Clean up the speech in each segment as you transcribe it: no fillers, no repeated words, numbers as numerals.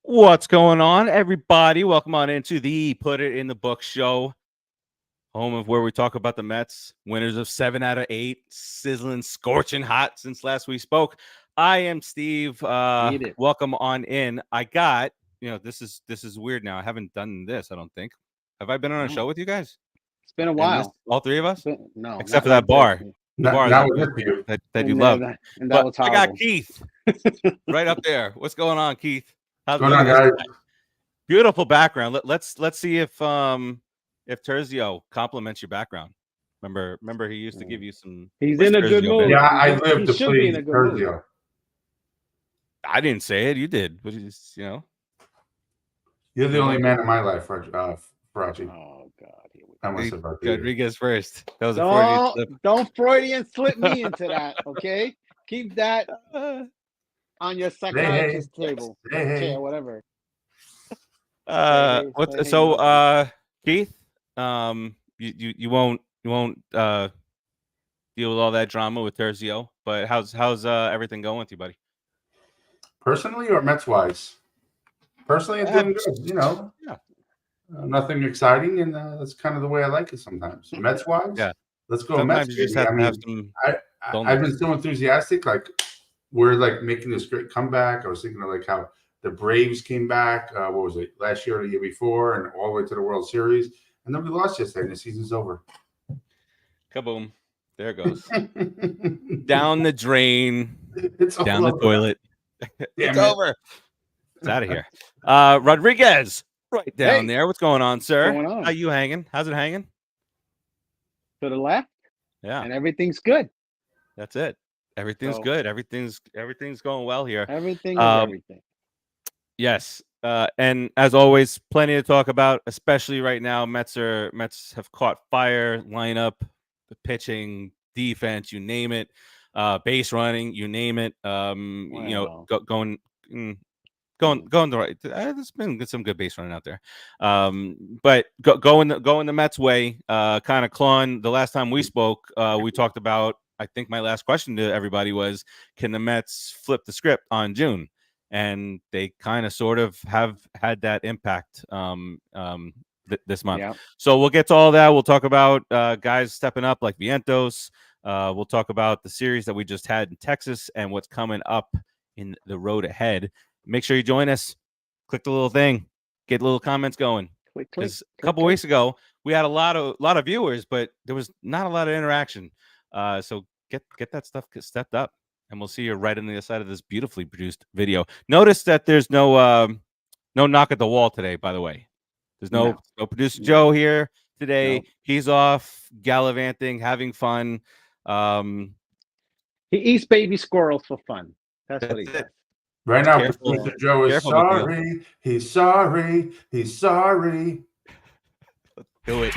What's going on, everybody? Welcome on into the Put It in the Book show, home of where we talk about the Mets, winners of 7 out of 8, sizzling, scorching hot since last we spoke. I am Steve. Welcome on in. I got, this is weird now. I haven't done this, I don't think. Have I been on a show with you guys? It's been a while. All three of us? No. Except for that bar. The bar that you love. And that was I got Keith right up there. What's going on, Keith? How's going on, guys? Beautiful background. Let's see if Terzio compliments your background. Remember he used to give you some. He's in a good mood. Yeah, I live to please Terzio. I didn't say it. You did. But you're the only man in my life, Farace. Oh God! Rodriguez first. That was a Freudian slip. Don't Freudian slip me into that. Okay, keep that on your psychiatrist table, chair, whatever. Keith, you won't deal with all that drama with Terzio, but how's everything going with you, buddy? Personally or Mets wise? Personally, it's doing good. Yeah. Nothing exciting, and that's kind of the way I like it sometimes. Mets wise, yeah. Let's go. Sometimes Mets. You just have to have some. I've been so enthusiastic, like. We're like making this great comeback. I was thinking of like how the Braves came back. What was it, last year or the year before, and all the way to the World Series, and then we lost yesterday, and the season's over. Kaboom! There it goes. Down the drain. It's down the toilet. It's over. It's out of here. Rodriguez, right down there. What's going on, sir? What's going on? How you hanging? How's it hanging? To the left. Yeah. And everything's good. That's it. Everything's good. Everything's going well here. Everything is everything. Yes. And as always, plenty to talk about, especially right now. Mets have caught fire, lineup, the pitching, defense, you name it, base running, you name it. Wow. Going the right. There's been some good base running out there. But going the Mets way, kind of clawing. The last time we spoke, we talked about. I think my last question to everybody was, can the Mets flip the script on June? And they kind of sort of have had that impact this month. Yeah. So we'll get to all that. We'll talk about guys stepping up like Vientos. We'll talk about the series that we just had in Texas and what's coming up in the road ahead. Make sure you join us. Click the little thing. Get little comments going. Because a couple weeks ago, we had a lot of viewers, but there was not a lot of interaction. So get that stuff stepped up, and we'll see you right on the other side of this beautifully produced video. Notice that there's no knock at the wall today, by the way. There's no producer Joe here today. No. He's off gallivanting, having fun. He eats baby squirrels for fun. That's what he does. Right now, producer Joe is sorry. He's sorry. He's sorry. Let's do it.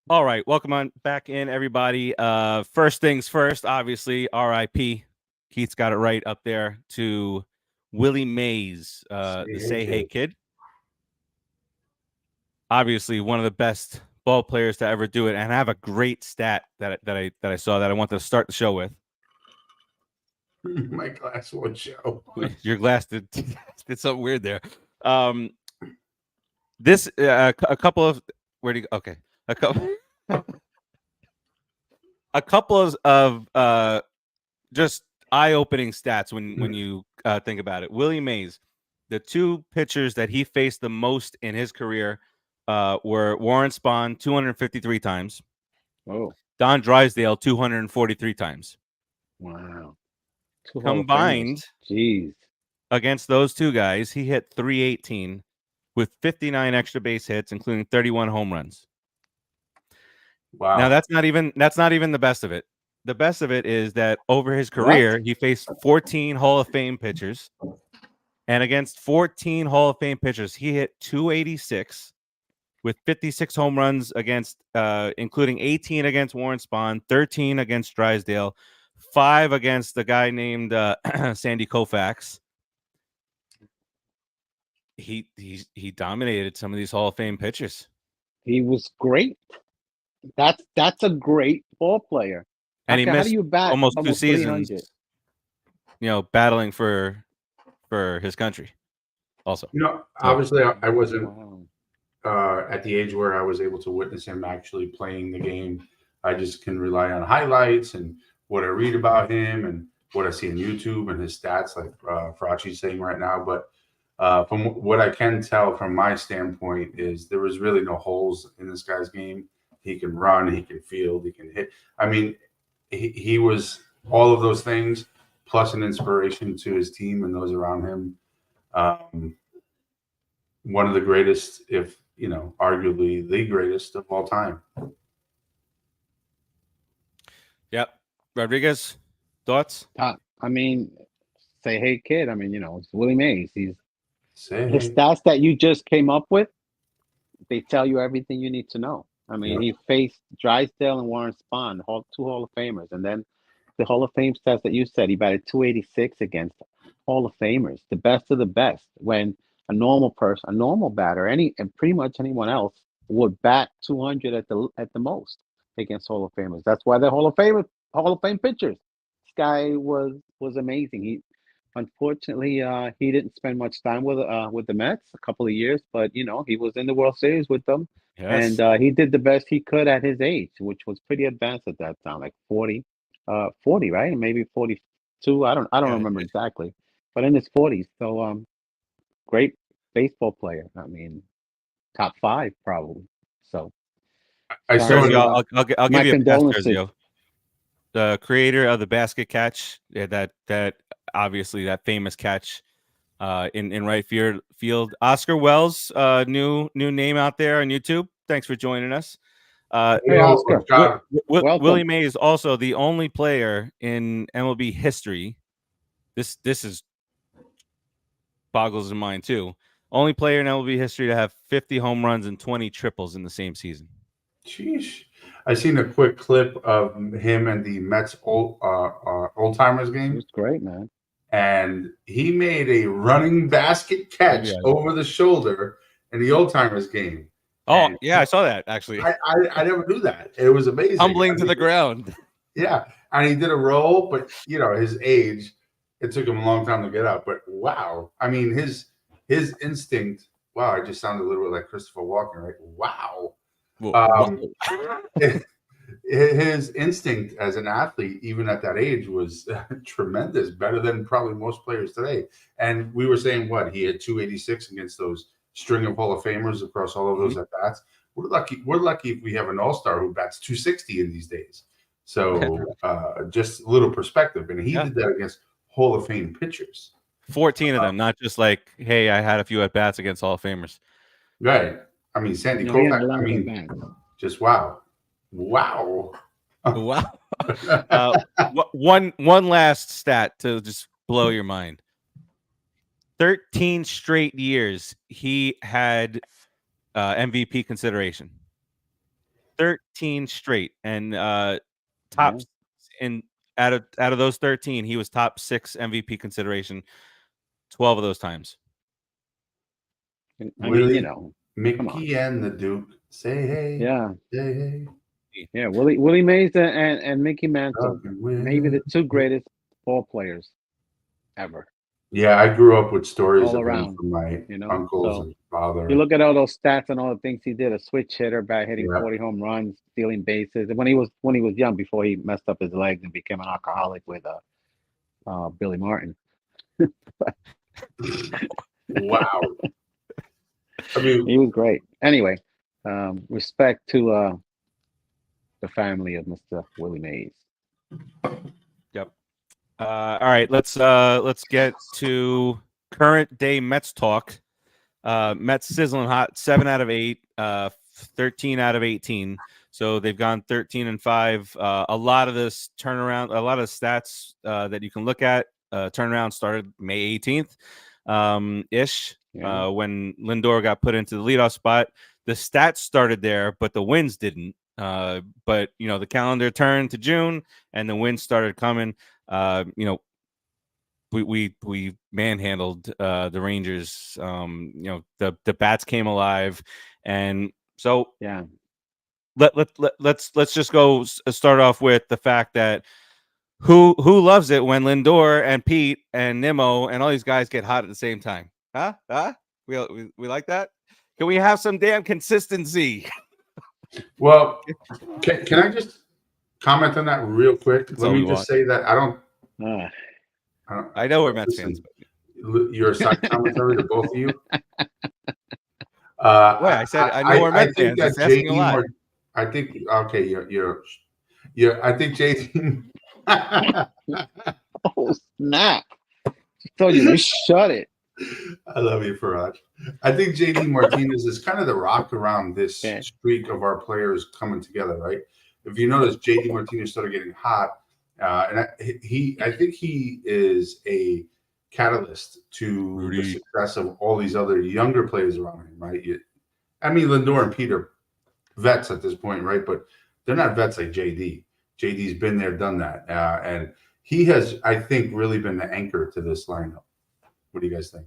All right, welcome on back in, everybody. First things first, obviously, R.I.P. Keith's got it right up there to Willie Mays, the Say Hey Kid. Obviously, one of the best ball players to ever do it, and I have a great stat that I saw that I wanted to start the show with. My glass won't show. Your glass did something weird there. This a couple of where do you okay. A couple of just eye-opening stats when you think about it. Willie Mays, the two pitchers that he faced the most in his career were Warren Spahn 253 times. Oh. Don Drysdale 243 times. Wow. 2 Hall of Famers. Combined, jeez, against those two guys, he hit 318 with 59 extra base hits, including 31 home runs. Wow. Now that's not even the best of it. The best of it is that over his career, he faced 14 Hall of Fame pitchers, and against 14 Hall of Fame pitchers, he hit 286 with 56 home runs against, including 18 against Warren Spahn, 13 against Drysdale, 5 against the guy named Sandy Koufax. He dominated some of these Hall of Fame pitchers. he was great. That's a great ball player. And he how missed do you bat almost 2 seasons, 300? battling for his country. Also, obviously, I wasn't Wow. at the age where I was able to witness him actually playing the game. I just can rely on highlights and what I read about him and what I see on YouTube and his stats, like Farace's saying right now. But from what I can tell from my standpoint is there was really no holes in this guy's game. He can run, he can field, he can hit. I mean, he was all of those things, plus an inspiration to his team and those around him. One of the greatest, if arguably the greatest of all time. Yep. Rodriguez, thoughts? I mean, say hey kid. I mean, it's Willie Mays. The Say stats that you just came up with, they tell you everything you need to know. I mean, he faced Drysdale and Warren Spahn, 2 Hall of Famers, and then the Hall of Fame stats that you said, he batted 286 against Hall of Famers, the best of the best. When a normal person, a normal batter, and pretty much anyone else would bat 200 at the most against Hall of Famers. That's why they're Hall of Fame pitchers. This guy was amazing. He unfortunately he didn't spend much time with the Mets, a couple of years, but he was in the World Series with them. Yes. And he did the best he could at his age, which was pretty advanced at that time, like 40, right? Maybe 42. I don't remember exactly, but in his 40s. So great baseball player. I mean, top 5 probably. So I Sergio, saw I'll my give you a pass, condolences. Sergio. The creator of the basket catch, that obviously that famous catch in right field. Oscar Wells, new name out there on YouTube. Thanks for joining us. Hey, Oscar. Welcome. Willie Mays is also the only player in MLB history. This is boggles the mind too. Only player in MLB history to have 50 home runs and 20 triples in the same season. Sheesh. I seen a quick clip of him and the Mets old timers game. It was great, man. And he made a running basket catch over the shoulder in the old timers game. Oh, I saw that actually. I never knew that. It was amazing. Tumbling to the ground. Yeah. And he did a roll, but his age, it took him a long time to get up. But wow. I mean, his instinct, wow, I just sounded a little bit like Christopher Walken, right? Wow. His instinct as an athlete, even at that age, was tremendous, better than probably most players today. And we were saying he had 286 against those string of Hall of Famers across all of those at bats. We're lucky if we have an all-star who bats 260 in these days. So just a little perspective. And he did that against Hall of Fame pitchers. 14 of them, not just like, hey, I had a few at bats against Hall of Famers. Right. I mean, Sandy Koufax, I mean, just wow. Wow. Wow. One last stat to just blow your mind. 13 straight years he had MVP consideration. 13 straight. And top in out of those 13, he was top 6 MVP consideration 12 of those times. I mean, Mickey and the Duke say hey. Yeah. Say hey. Yeah, Willie Mays and Mickey Mantle, maybe the 2 greatest ball players ever. Yeah, I grew up with stories all of around him from my uncles and father. You look at all those stats and all the things he did: a switch hitter, hitting 40 home runs, stealing bases. And when he was young, before he messed up his legs and became an alcoholic with Billy Martin. Wow. I mean, he was great. Anyway, respect to the family of Mr. Willie Mays. Yep. All right, let's get to current day Mets talk. Mets sizzling hot, 7 out of 8, 13 out of 18. So they've gone 13-5. A lot of this turnaround, a lot of stats that you can look at. Turnaround started May 18th, ish, when Lindor got put into the leadoff spot. The stats started there, but the wins didn't. But the calendar turned to June, and the wins started coming. We manhandled the Rangers. The bats came alive, and so yeah. Let's just go start off with the fact that who loves it when Lindor and Pete and Nimmo and all these guys get hot at the same time? Huh? We like that? Can we have some damn consistency? Well, can I just comment on that real quick? That's Let all me we just want. say that I know we're Mets fans. You're a side commentary to both of you. I said I know we're Mets fans. He's asking a lot. I think you're I think JD. Oh snap! I told you to shut it. I love you, Farace. I think JD Martinez is kind of the rock around this streak of our players coming together, right? If you notice, JD Martinez started getting hot, and I think he is a catalyst to the success of all these other younger players around him, right? I mean, Lindor and Pete are vets at this point, right? But they're not vets like JD. JD's been there, done that, and he has, I think, really been the anchor to this lineup. What do you guys think?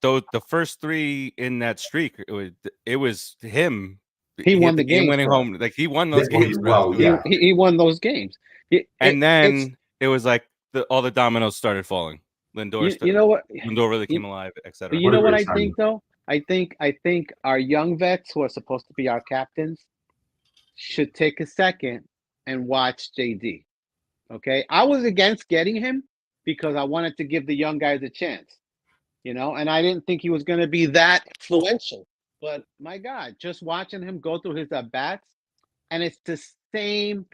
The first 3 in that streak, it was him. He won the game, winning home. Like he won those games. He won those games. Then it was like all the dominoes started falling. Lindor, you know what? Lindor really came alive, etc. But you know what I think though? I think our young vets who are supposed to be our captains should take a second and watch JD. Okay, I was against getting him because I wanted to give the young guys a chance, and I didn't think he was going to be that influential. But my God, just watching him go through his at bats, and it's the same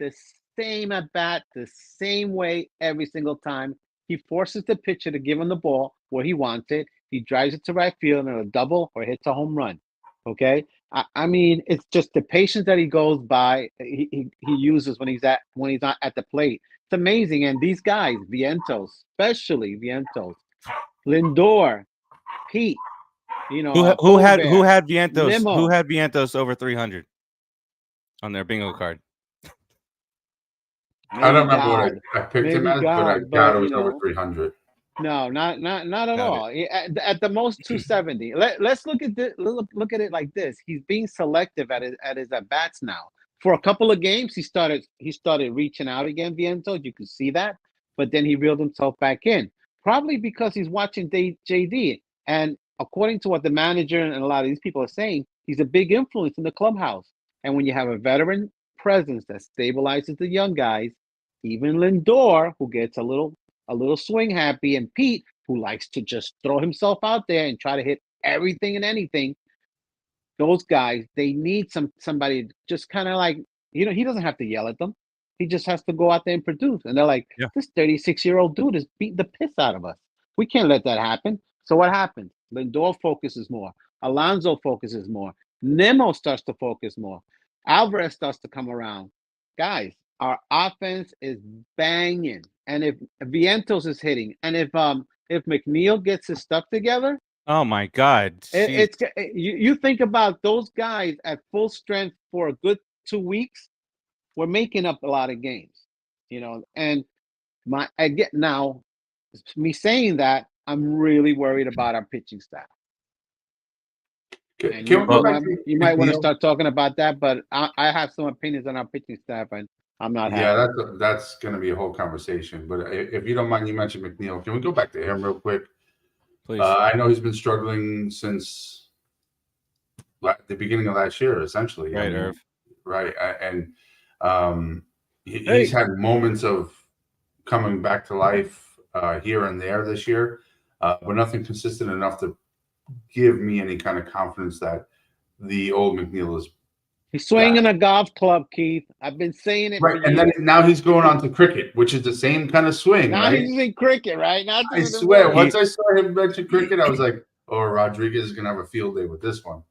at bat, the same way every single time. He forces the pitcher to give him the ball where he wants it. He drives it to right field and a double or hits a home run. Okay, I mean, it's just the patience that he goes by. He uses when he's not at the plate. It's amazing. And these guys, Vientos, especially Vientos, Lindor, Pete, who had Vientos? Nimmo. Who had Vientos over 300 on their bingo card? I don't remember what I picked him as, but I doubt it was over 300. No, not at all. At the most 270. Let's look at this. Look at it like this. He's being selective at his at bats now. For a couple of games, he started reaching out again, Vientos. You can see that, but then he reeled himself back in. Probably because he's watching JD. And according to what the manager and a lot of these people are saying, he's a big influence in the clubhouse. And when you have a veteran presence that stabilizes the young guys, even Lindor, who gets a little swing happy, and Pete, who likes to just throw himself out there and try to hit everything and anything, those guys, they need somebody just kind of like, he doesn't have to yell at them. He just has to go out there and produce. And they're like, this 36-year-old dude is beating the piss out of us. We can't let that happen. So what happens? Lindor focuses more. Alonso focuses more. Nimmo starts to focus more. Alvarez starts to come around. Guys, our offense is banging. And if Vientos is hitting, and if McNeil gets his stuff together, oh my God, you think about those guys at full strength for a good 2 weeks, we're making up a lot of games, And me saying that, I'm really worried about our pitching staff. You might want to start talking about that, but I have some opinions on our pitching staff, and I'm not happy. Yeah, that's going to be a whole conversation. But if you don't mind, you mentioned McNeil. Can we go back to him real quick? Please. I know he's been struggling since the beginning of last year, essentially. Right, Irv. Right. And he's had moments of coming back to life here and there this year, but nothing consistent enough to give me any kind of confidence that the old McNeil is He's swinging a golf club, Keith. I've been saying it Right, for and years. then now he's going on to cricket, which is the same kind of swing, Now right? he's in cricket, right? Now I swear, once I saw him mention cricket, I was like, "Oh, Rodriguez is gonna have a field day with this one."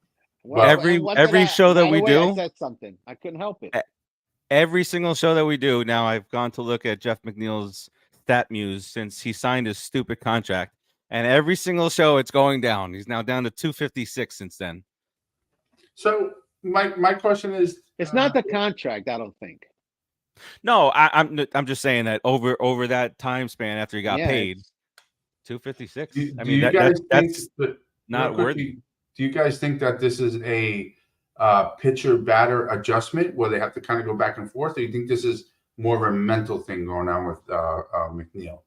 Well, every show that right we away, I do, said something. I couldn't help it. every single show that we do now, I've gone to look at Jeff McNeil's stat muse since he signed his stupid contract, and every single show it's going down. He's now down to 256 since then. So my question is, It's not the contract, I don't think. No, I'm just saying that over that time span after he got paid, 256. I mean, that's not worthy. Do you guys think that this is a pitcher batter adjustment where they have to kind of go back and forth, or you think this is more of a mental thing going on with McNeil?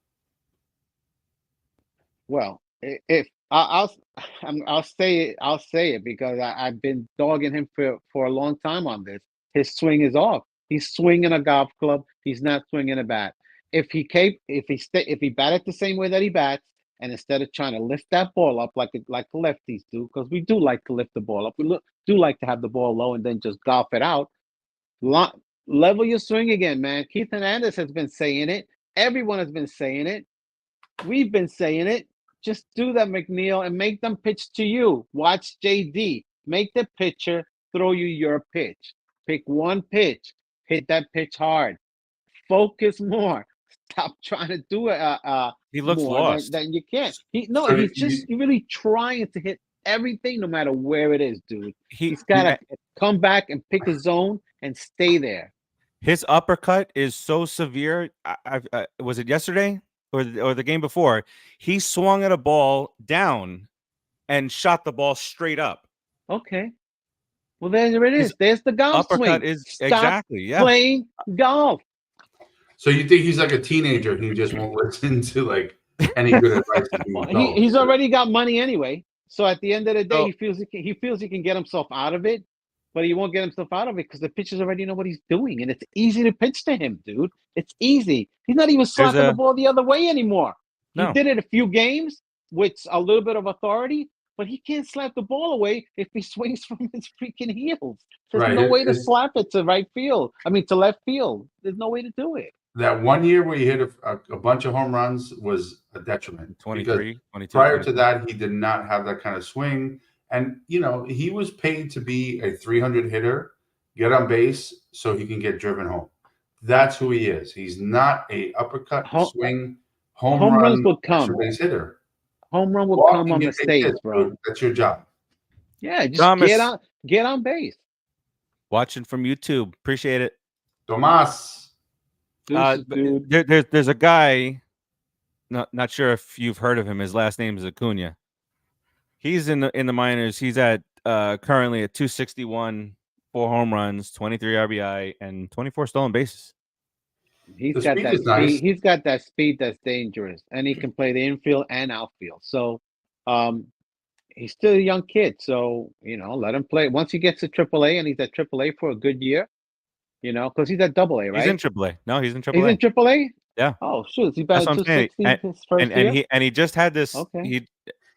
Well, if I'll say it because I've been dogging him for a long time on this. His swing is off. He's swinging a golf club. He's not swinging a bat. If he batted the same way that he bats, and instead of trying to lift that ball up like lefties do, because we do like to lift the ball up, we do like to have the ball low and then just golf it out. Level your swing again, man. Keith Hernandez has been saying it. Everyone has been saying it. We've been saying it. Just do that, McNeil, and make them pitch to you. Watch JD. Make the pitcher throw you your pitch. Pick one pitch. Hit that pitch hard. Focus more. Stop trying to do it. He looks more lost. than you can't. He's really trying to hit everything, no matter where it is, dude. He's got to come back and pick a zone and stay there. His uppercut is so severe. Was it yesterday or the game before? He swung at a ball down and shot the ball straight up. Okay. Well, there it is. There's the golf uppercut swing. Is Stop exactly playing golf. So you think he's like a teenager who just won't listen to like any good advice? He's already got money anyway. So at the end of the day, he feels he can get himself out of it, but he won't get himself out of it because the pitchers already know what he's doing, and it's easy to pitch to him, dude. It's easy. He's not even slapping the ball the other way anymore. He did it a few games with a little bit of authority, but he can't slap the ball away if he swings from his freaking heels. There's no way to slap it to to left field. There's no way to do it. That 1 year where he hit a bunch of home runs was a detriment. 23, 22. Prior to that, he did not have that kind of swing. And, he was paid to be a 300 hitter, get on base so he can get driven home. That's who he is. He's not a uppercut swing home runs will come. Base hitter. Home run will come on mistakes, bro. That's your job. Yeah, just get on base. Watching from YouTube. Appreciate it. Tomas. There's a guy, not sure if you've heard of him. His last name is Acuna. He's in the minors. He's at currently at 261, 4 home runs, 23 RBI, and 24 stolen bases. He's got that speed. Nice. He's got that speed that's dangerous, and he can play the infield and outfield. So, he's still a young kid. So let him play. Once he gets to AAA, and he's at AAA for a good year. Because he's at AA, right? He's in AAA. No, he's in AAA. He's in AAA? Yeah. Oh, shoot. He batted 260 his first year? And he just had this. Okay.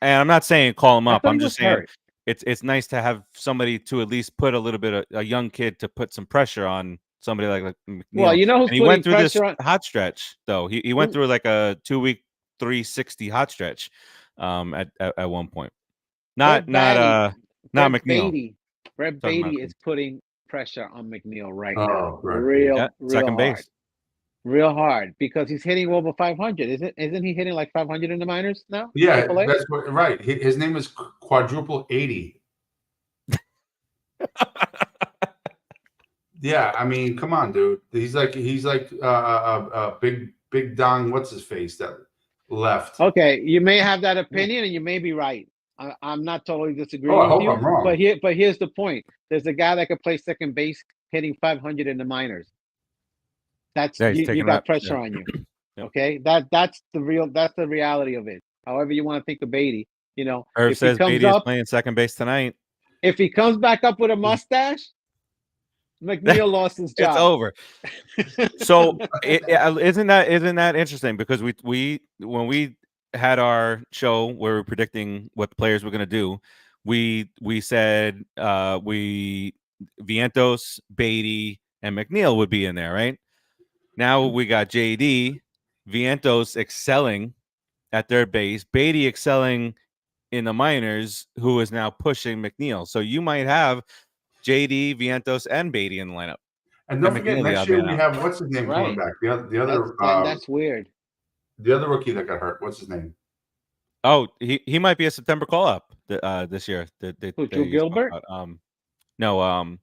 And I'm not saying call him up. I'm just saying it's nice to have somebody to at least put a little bit of a young kid to put some pressure on somebody like McNeil. Well, who's he went through this hot stretch, though. He went through like a 2-week 360 hot stretch at one point. Not McNeil. Brett Beatty is putting pressure on McNeil right now. Real second base. Real hard because he's hitting over 500. Isn't he hitting like 500 in the minors now? Yeah, that's right. His name is quadruple 80. Yeah, I mean, come on, dude. He's like a big dong. What's his face that left? Okay, you may have that opinion, and you may be right. I'm not totally disagreeing with you. I'm wrong. But here's the point. There's a guy that could play second base hitting 500 in the minors. You got pressure on you. Okay? That's the reality of it. However you want to think of Beatty, Irv says Beatty is playing second base tonight. If he comes back up with a mustache, McNeil lost his job. It's over. So isn't that interesting? Because we when we had our show where we're predicting what the players were going to do, we said we Vientos, Beatty, and McNeil would be in there, right? Now we got JD, Vientos excelling at third base, Beatty excelling in the minors, who is now pushing McNeil. So you might have JD, Vientos, and Beatty in the lineup. And don't And forget, McNeil, the next odd year man we out. have what's his name coming back. That's weird. The other rookie that got hurt. What's his name? Oh, he might be a September call up this year. Who, Drew Gilbert? No.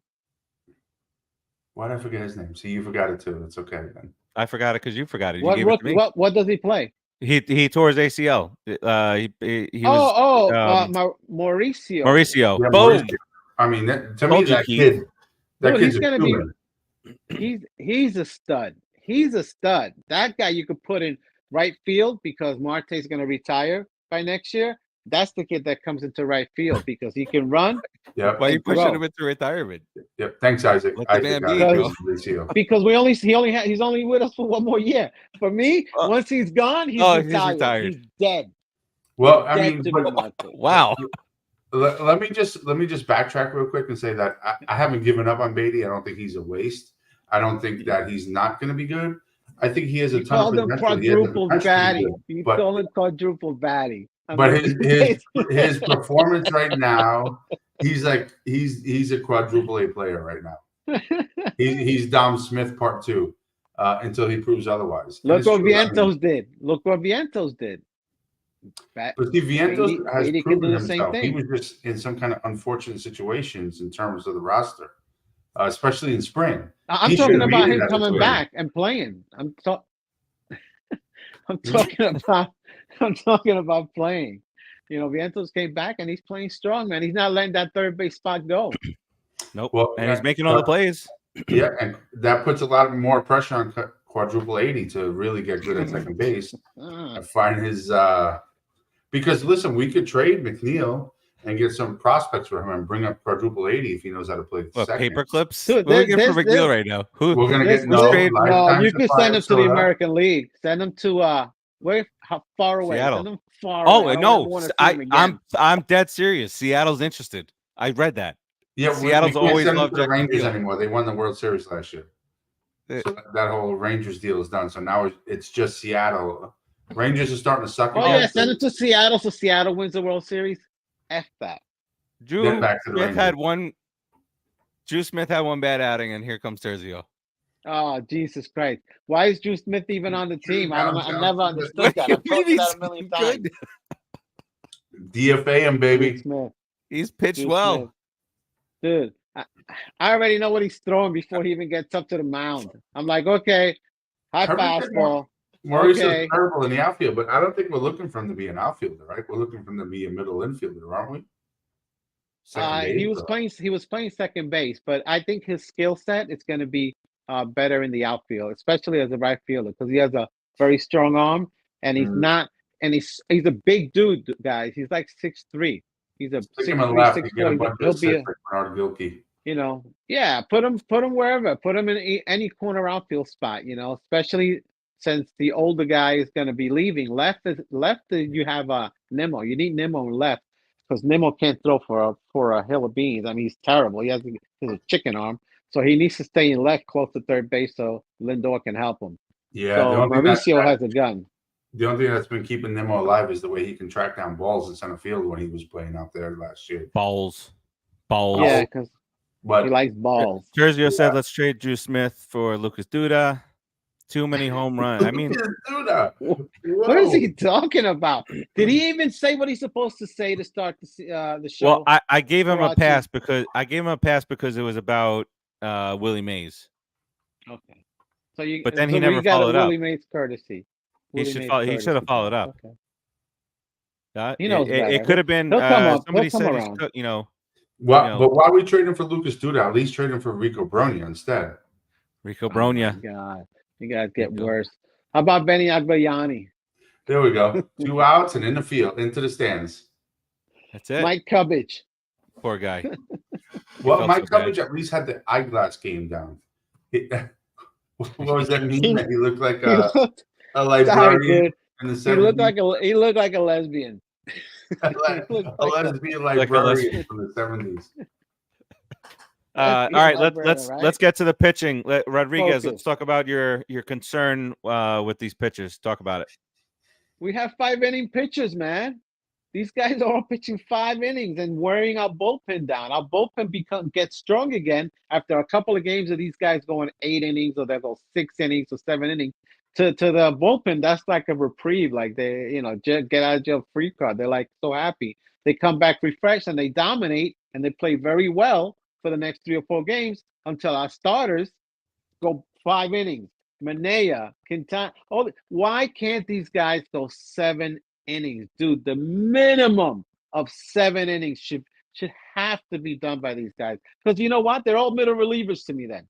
Why did I forget his name? See, you forgot it too. It's okay then. I forgot it because you forgot it. You What gave it to me. what does he play? He tore his ACL. He was Mauricio. Mauricio. Yeah, Boom. Mauricio. I mean, to Told me, you, that Keith. kid, that No, kid's he's a gonna be- human. He's a stud. He's a stud. That guy you could put in right field because Marte's going to retire by next year. That's the kid that comes into right field because he can run. Yep. Why are you and pushing throw. him into retirement? Yep. Thanks, Isaac. Let the man be, Isaac bro. Mauricio. Because he's only with us for one more year. For me, once he's gone, he's retired. He's dead. Well, He's I dead mean, to but- me, Marte. Wow. let me just backtrack real quick and say that I haven't given up on Beatty. I don't think he's a waste. I don't think that he's not going to be good. I think he has a You ton called of him potential. He has the quadruple potential to be batty. good. You But- call him quadruple batty. But his performance right now, he's a quadruple A player right now. He's Dom Smith part 2 until he proves otherwise. And Look it's what true. I mean, Vientos did. Look what Vientos did. but see, Vientos has Beatty can proven do the same himself. He thing. was just in some kind of unfortunate situations in terms of the roster, especially in spring. I'm He talking should've about made it him as a coming player. back and playing. I'm talking about playing. You know, Vientos came back and he's playing strong, man. He's not letting that third base spot go. Nope. Well, And he's making all the plays. Yeah, and that puts a lot more pressure on quadruple 80 to really get good at second base and find his. Because listen, we could trade McNeil and get some prospects for him and bring up quadruple 80 if he knows how to play What, second. paper clips? Dude, What are we getting for there's- McNeil right now? Who? We're gonna Let's get trade- no, lifetime you could supply send him of to the soda. American League. Send him to how far away? Seattle. Send him far Oh away. I don't no, wanna see him again. I'm dead serious. Seattle's interested. I read that. Yeah, Seattle's we can't always send him loved to the Jeff Rangers McNeil. anymore. They won the World Series last year. So that whole Rangers deal is done. So now it's just Seattle. Rangers are starting to suck Oh again. yeah, send him to Seattle so Seattle wins the World Series. F that. Drew Get back to the Smith Rangers. had one. Drew Smith had one bad outing, and here comes Terzio. Oh Jesus Christ! Why is Drew Smith even on the team? I never understood What that. do you I've told mean you that he's a million good? times. DFA him, Drew baby. Smith. He's pitched Drew well. Smith. Dude, I already know what he's throwing before he even gets up to the mound. I'm like, okay, high Herbert did fastball. Maurice Okay. is terrible in the outfield, but I don't think we're looking for him to be an outfielder, right? We're looking for him to be a middle infielder, aren't we? Second base, He was playing second base, but I think his skill set is going to be better in the outfield, especially as a right fielder, because he has a very strong arm, and he's not, and he's a big dude, guys. He's like 6'3". He's a Stick him in 6'3", left. You get a 6'4". bunch He'll of be assists like Bernard Gilkey. you know, yeah, put him wherever, put him in any corner outfield spot, you know, especially since the older guy is going to be leaving. Left, you have Nimmo. You need Nimmo in left because Nimmo can't throw for a hill of beans. I mean, he's terrible. He has a chicken arm, so he needs to stay in left, close to third base, so Lindor can help him. Yeah, So Mauricio has a gun. The only thing that's been keeping Nimmo alive is the way he can track down balls in center field when he was playing out there last year. Balls. Yeah, because But he likes balls. Terzio said, "Let's trade Drew Smith for Lucas Duda." Too many home runs. I mean, What is he talking about? Did he even say what he's supposed to say to start the show? well, I gave him a Farace. pass because it was about Willie Mays. Okay. So you, But then so he never we got followed a up. Willie Mays courtesy. He should have followed up. Okay. He knows better. It could have been He'll come up. somebody He'll come said around. you know, But why are we trading for Lucas Duda? At least trade him for Rico Bronya instead. Rico Oh my Bronya. God, you guys get worse. How about Benny Agbayani? There we go. 2 outs and in the field, into the stands. That's it. Mike Cubbage. Poor guy. Well, felt Mike so bad. Cubbage at least had the eyeglass game down. What was that mean? That he looked like He looked, a sorry, librarian dude. in the He 70s. looked like a lesbian. A lesbian like a librarian from the 70s. All Be right, my brother, right? let's get to the pitching. Rodriguez, Focus. let's talk about your concern with these pitchers. Talk about it. We have 5-inning pitchers, man. These guys are all pitching 5 innings and wearing our bullpen down. Our bullpen gets strong again after a couple of games of these guys going 8 innings, or they go 6 innings or 7 innings. To the bullpen, that's like a reprieve. Like they, get out of jail free card. They're like so happy. They come back refreshed and they dominate and they play very well for the next 3 or 4 games until our starters go 5 innings. Mania, Quintana. Why can't these guys go 7 innings? Dude, the minimum of 7 innings should have to be done by these guys. Because you know what? They're all middle relievers to me then.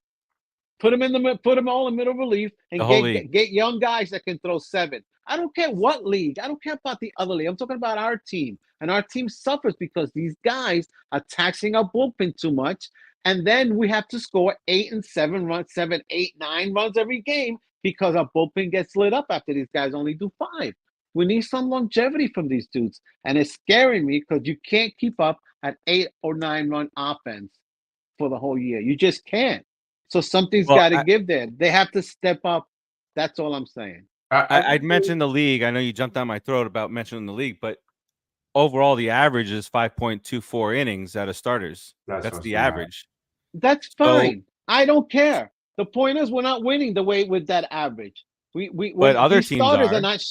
Put them all in middle relief and get young guys that can throw 7. I don't care what league. I don't care about the other league. I'm talking about our team. And our team suffers because these guys are taxing our bullpen too much. And then we have to score 8 and 7 runs, 7, 8, 9 runs every game because our bullpen gets lit up after these guys only do 5. We need some longevity from these dudes. And it's scaring me because you can't keep up at 8 or 9 run offense for the whole year. You just can't. So something's got to give there. They have to step up. That's all I'm saying. I'd mentioned the league. I know you jumped down my throat about mentioning the league, but overall the average is 5.24 innings out of starters. That's the average. That's fine. I don't care. The point is we're not winning the way with that average. But other teams starters are not.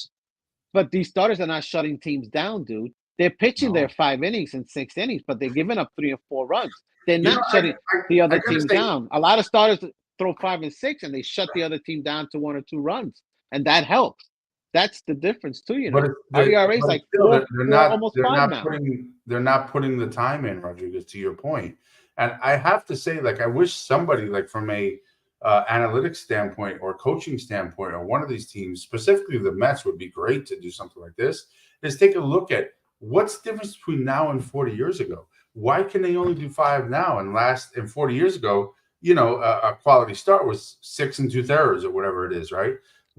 But these starters are not shutting teams down, dude. They're pitching their 5 innings and 6 innings, but they're giving up 3 or 4 runs. They're not shutting the other team down. A lot of starters throw 5 and 6, and they shut the other team down to 1 or 2 runs, and that helps. That's the difference too, Our ERA is like almost 5 now. They're not putting the time in, Rodriguez. To your point, and I have to say, like, I wish somebody, like, from a analytics standpoint or coaching standpoint, or one of these teams, specifically the Mets, would be great to do something like this. Is take a look at what's the difference between now and 40 years ago. Why can they only do 5 now? And 40 years ago, a quality start was 6 2/3 or whatever it is, right?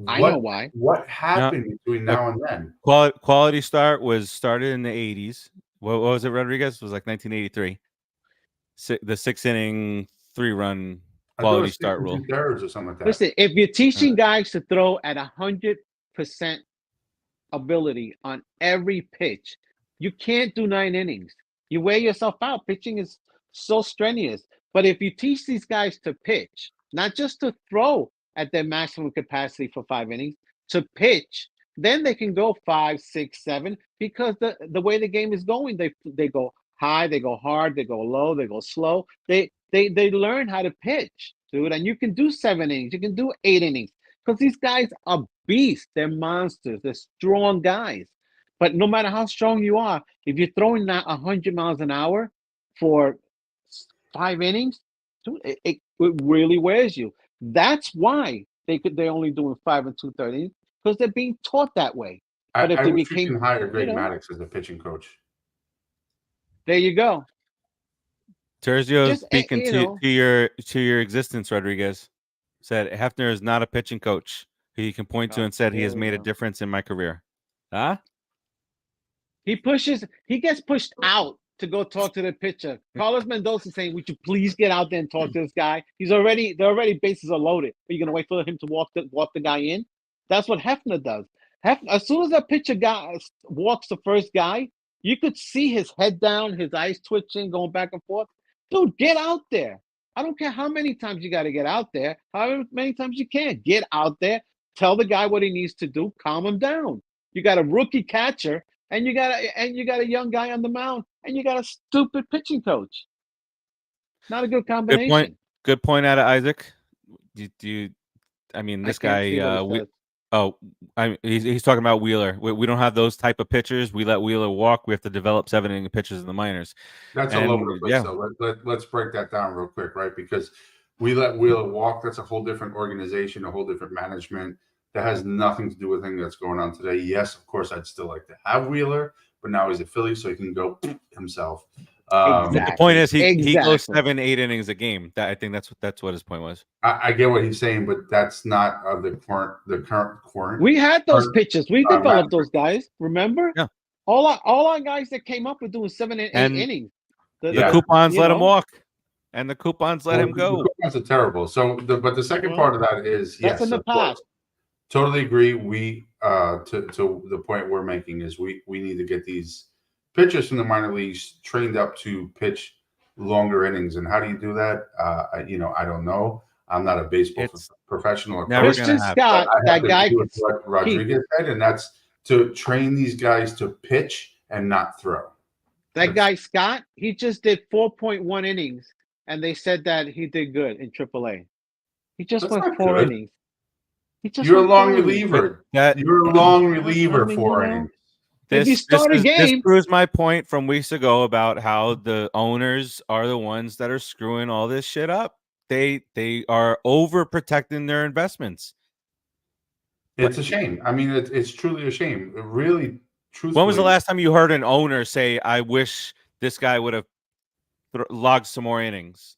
I know why. What happened between now and then? Quality start was started in the 80s. What was it, Rodriguez? It was like 1983. The 6-inning 3-run quality start rule. 2/3 or something like that. Listen, if you're teaching guys to throw at 100% ability on every pitch, you can't do 9 innings. You wear yourself out. Pitching is so strenuous. But if you teach these guys to pitch, not just to throw at their maximum capacity for 5 innings, to pitch, then they can go 5, 6, 7, because the way the game is going, they go high, they go hard, they go low, they go slow. They learn how to pitch, dude. And you can do 7 innings, you can do 8 innings, because these guys are beasts. They're monsters. They're strong guys. But no matter how strong you are, if you're throwing that 100 miles an hour for 5 innings, dude, it really wears you. That's why they're only doing 5 2/3 innings, because they're being taught that way. But if I they wish became, you can hire Greg Maddux as a pitching coach. There you go. Terzio speaking to your existence, Rodriguez, said Hefner is not a pitching coach who you can point to and said he has made a difference in my career. Huh? He gets pushed out to go talk to the pitcher. Carlos Mendoza saying, "Would you please get out there and talk to this guy?" They're already bases are loaded. Are you gonna wait for him to walk the guy in? That's what Hefner does. As soon as that pitcher guy walks the first guy, you could see his head down, his eyes twitching, going back and forth. Dude, get out there. I don't care how many times you got to get out there, however many times you can. Get out there, tell the guy what he needs to do, calm him down. You got a rookie catcher, and you got a young guy on the mound, and you got a stupid pitching coach. Not a good combination. Good point out of Isaac. This guy. He's talking about Wheeler. We don't have those type of pitchers. We let Wheeler walk. We have to develop 7-inning pitchers in the minors. That's all over the place. Yeah. So let's break that down real quick, right? Because we let Wheeler walk. That's a whole different organization, a whole different management. That has nothing to do with anything that's going on today. Yes, of course, I'd still like to have Wheeler, but now he's a Philly, so he can go himself. Exactly. The point is he goes 7, 8 innings a game. I think that's what his point was. I get what he's saying, but that's not the current. We had those pitchers. We developed those guys. Remember? Yeah. All our guys that came up were doing 7 and 8 innings. The coupons let them walk. and the coupons let him go. The coupons are terrible. So, but the second part of that is That's yes, in the of course. past. Totally agree. We to the point we're making is we need to get these pitchers from the minor leagues trained up to pitch longer innings. And how do you do that? I don't know. I'm not a baseball It's professional. Or never coach, gonna Christian happen. Scott, I have that to guy. do with what Rodriguez said, and that's to train these guys to pitch and not throw. That guy Scott, he just did 4.1 innings, and they said that he did good in AAA. He just That's went not 4 good. innings. He just You're a went long 4 innings. reliever. That You're a long reliever I mean, for you know, innings. if you start a this game, proves my point from weeks ago about how the owners are the ones that are screwing all this shit up. They are overprotecting their investments. It's a shame. I mean, it's truly a shame. It really, truthfully. When was the last time you heard an owner say, "I wish this guy would have logged some more innings,"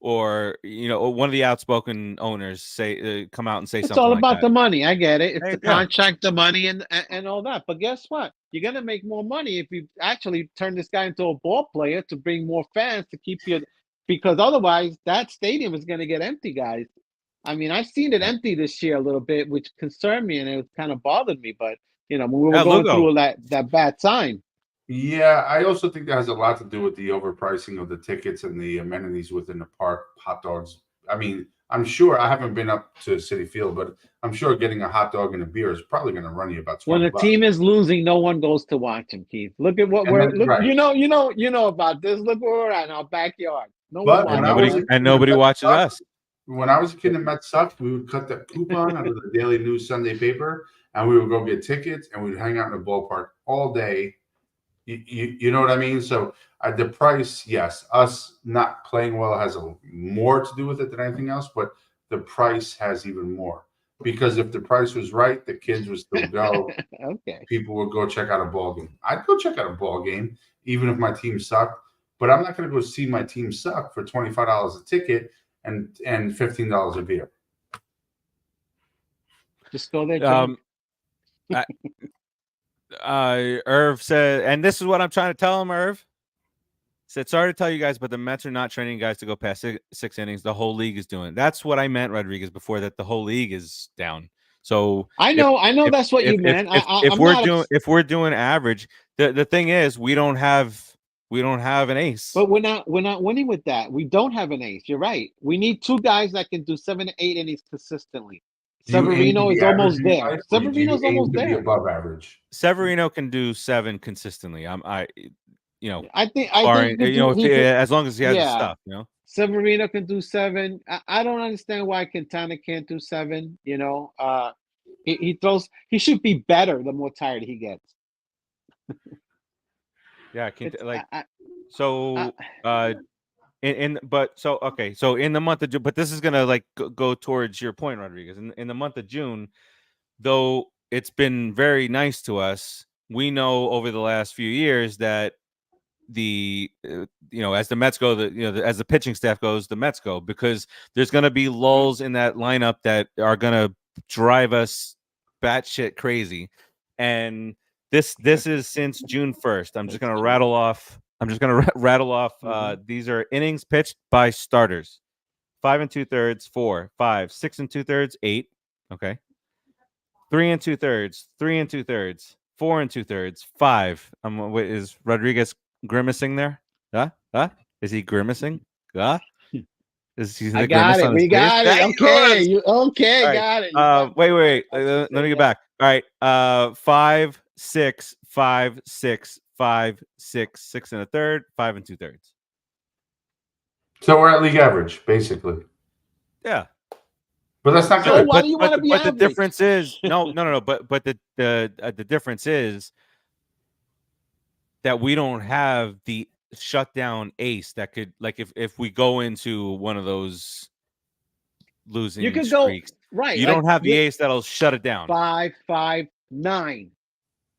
or one of the outspoken owners say come out and say it's something all like about that? the money. I get it. It's the Yeah. contract, the money, and all that. But guess what? You're gonna make more money if you actually turn this guy into a ball player to bring more fans to keep you, because otherwise that stadium is gonna get empty, guys. I mean, I've seen it empty this year a little bit, which concerned me and it kind of bothered me. But when we were going Lugo. through that bad sign. Yeah, I also think that has a lot to do with the overpricing of the tickets and the amenities within the park. Hot dogs. I mean, I'm sure I haven't been up to Citi Field, but I'm sure getting a hot dog and a beer is probably going to run you about $20. When a team is losing, no one goes to watch them, Keith. Look at what we're look. Right. You know about this. Look where we're at in our backyard. No But one when watches. nobody watches us. When I was a kid and Mets sucked, we would cut that coupon out of the Daily News Sunday paper, and we would go get tickets, and we'd hang out in the ballpark all day. You know what I mean? So the price, yes, us not playing well has more to do with it than anything else, but the price has even more. Because if the price was right, the kids would still go. Okay. People would go check out a ball game. I'd go check out a ball game, even if my team sucked. But I'm not going to go see my team suck for $25 a ticket and $15 a beer. Just go there. John. Irv said, and this is what I'm trying to tell him, Irv. Said, sorry to tell you guys, but the Mets are not training guys to go past six innings. The whole league is doing it. That's what I meant, Rodriguez, before that the whole league is down. So I know that's what you meant. If we're doing average, the thing is we don't have an ace. But we're not winning with that. We don't have an ace. You're right. We need 2 guys that can do 7 to 8 innings consistently. Severino is almost there. Severino's almost there. Above average. Severino can do 7 consistently. I think as long as he has the stuff, Severino can do 7. I don't understand why Quintana can't do 7. He throws. He should be better the more tired he gets. Yeah, so in the month of June, but this is gonna go towards your point, Rodriguez. In the month of June, though it's been very nice to us, we know over the last few years that as the Mets go, as the pitching staff goes, the Mets go, because there's gonna be lulls in that lineup that are gonna drive us batshit crazy, and this is since June 1st. I'm just gonna rattle off. These are innings pitched by starters: 5 2/3, 4, 5, 6 2/3, 8. Okay. 3 2/3, 3 2/3, 4 2/3, 5. Is Rodriguez grimacing there? Huh? Is he grimacing? Huh? I got it. We got it. Okay. Okay. Right. Got it. Wait. Let me get back. All right. 5, 6, 5, 6, 5, 6, 6 1/3, 5 2/3. So we're at league average, basically. Yeah. But that's not So good. why do you want to be average? The difference is no. But the difference is that we don't have the shutdown ace that could, if we go into one of those losing streaks, right. You don't have the ace that'll shut it down. 5, 5, 9.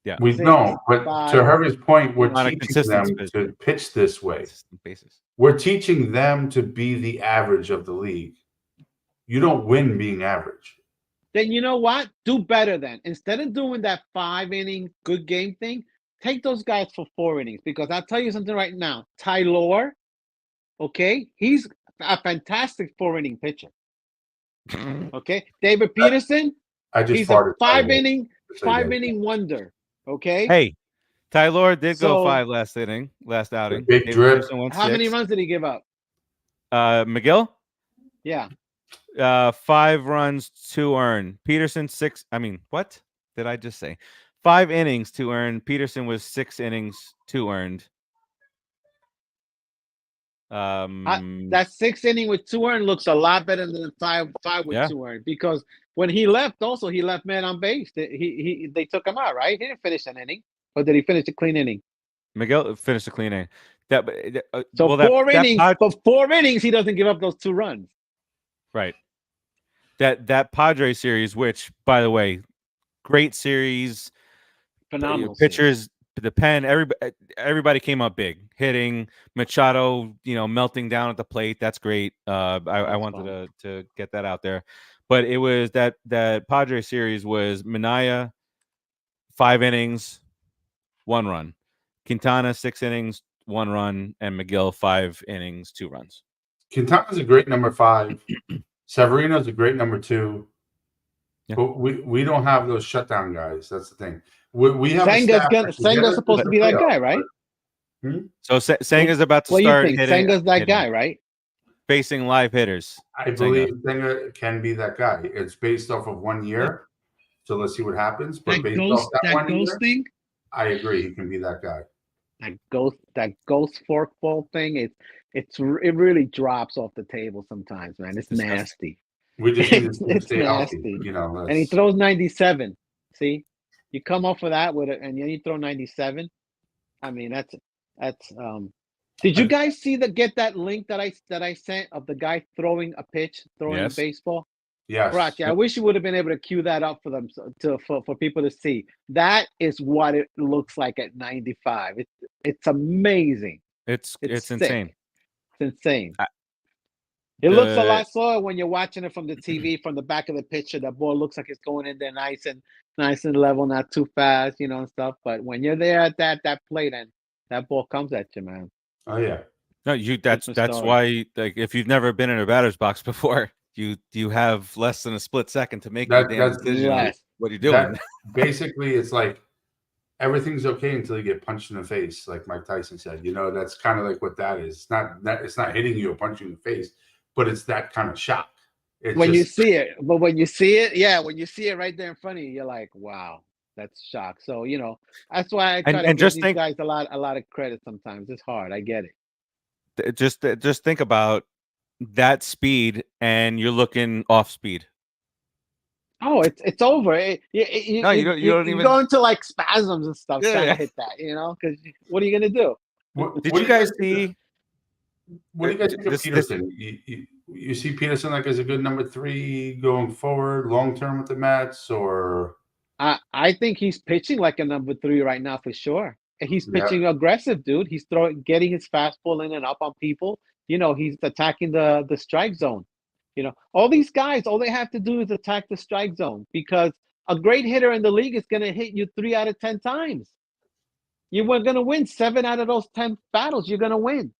Yeah, we know. But to Herbert's point, we're teaching them to pitch this way. We're teaching them to be the average of the league. You don't win being average. Then you know what? Do better then. Instead of doing that 5-inning good game thing, take those guys for 4 innings. Because I'll tell you something right now. Tylor, okay, he's a fantastic 4-inning pitcher. Okay, David Peterson. I just He's a farted. five-inning wonder. Okay. Hey, Tylor did go So- 5 last outing. Big David drip. Peterson went How many 6. runs did he give up? McGill, Yeah. 5 runs, 2 earned. Peterson 6. I mean, what did I just say? 5 innings, 2 earned. Peterson was 6 innings, 2 earned. That 6th inning with 2 earned looks a lot better than 5 with 2 earned, because when he left, he left man on base. They took him out, right? He didn't finish an inning, or did he finish a clean inning? McGill finished a clean inning. So well, 4 innings. For 4 innings, he doesn't give up those 2 runs. Right. That Padres series, which, by the way, great series. Phenomenal Pitchers, the pen, everybody came up big, hitting. Machado, melting down at the plate. That's great. I wanted to get that out there, but it was that Padres series was Mania, 5 innings, 1 run. Quintana 6 innings, 1 run, and McGill 5 innings, 2 runs. Quintana's a great number 5. Severino's a great number 2. Yeah. But we don't have those shutdown guys. That's the thing. We have Senga's supposed to be that guy, right? So Senga's about to start start hitting. hitting. Senga's that guy, right? Facing live hitters. I believe Senga can be that guy. It's based off of 1 year. So let's see what happens. But based off that 1 year, thing, I agree he can be that guy. That ghost forkball thing, it really drops off the table sometimes, man. It's nasty. We just need to It's stay nasty. healthy, And he throws 97. See, you come off of that with it, and then you throw 97. I mean, that's. Did you guys get that link that I sent of the guy throwing a baseball? Yes. Farace, I wish you would have been able to cue that up for them for people to see. That is what it looks like at 95. It's amazing. It's insane. It's insane. It looks a lot slower when you're watching it from the TV, from the back of the pitcher. The ball looks like it's going in there nice and level, not too fast, and stuff. But when you're there at that plate, and that ball comes at you, man. Oh yeah. No, that's why, like, if you've never been in a batter's box before, you have less than a split second to make your damn decision on what you're doing. Basically, it's like everything's okay until you get punched in the face, like Mike Tyson said. That's kind of like what that is. It's not hitting you or punching in the face, but it's that kind of shock. You see it, when you see it right there in front of you, you're like, wow, that's shock. So that's why I try to give these guys a lot of credit. Sometimes it's hard. I get it. Just think about that speed, and you're looking off speed. Oh, it's over. You don't even go into like spasms and stuff trying to hit that, because what are you gonna do? Did you guys see? What do you guys think of Peterson? You see Peterson like as a good number 3 going forward, long term with the Mets, or? I think he's pitching like a number 3 right now for sure. He's pitching aggressive, dude. He's getting his fastball in and up on people. He's attacking the strike zone. All these guys, all they have to do is attack the strike zone, because a great hitter in the league is going to hit you 3 out of 10 times. You were going to win 7 out of those 10 battles. You're going to win,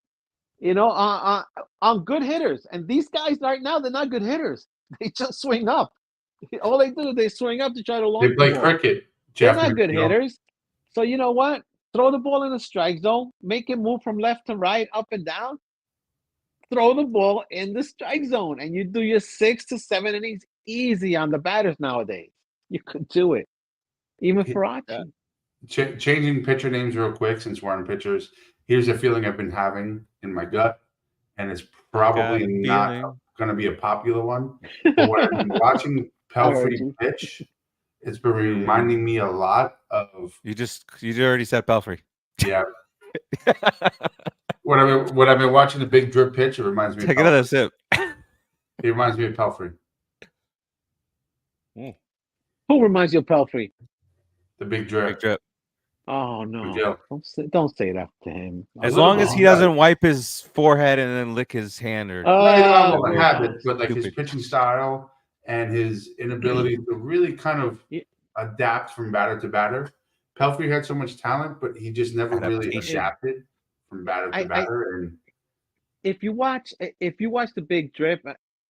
on good hitters. And these guys right now, they're not good hitters. They just swing up. All they do is they swing up to try to launch. They play cricket. They're not good hitters. So you know what? Throw the ball in the strike zone. Make it move from left to right, up and down. Throw the ball in the strike zone, and you do your 6 to 7 innings easy on the batters nowadays. You could do it. Even Farace. Changing pitcher names real quick, since we're on pitchers. Here's a feeling I've been having in my gut, and it's probably not going to be a popular one. But when I've been watching Pelfrey pitch, it's been reminding me a lot of. You already said Pelfrey. Yeah. When I've been watching the big drip pitch, it reminds me. Take another sip. It reminds me of Pelfrey. Who reminds you of Pelfrey? The big drip. Big drip. Oh no! Don't say that to him. As long as he doesn't wipe his forehead and then lick his hand, or but like his pitching style and his inability to really kind of adapt from batter to batter. Pelfrey had so much talent, but he just never really adapted from batter to batter. And if you watch the Big Drip,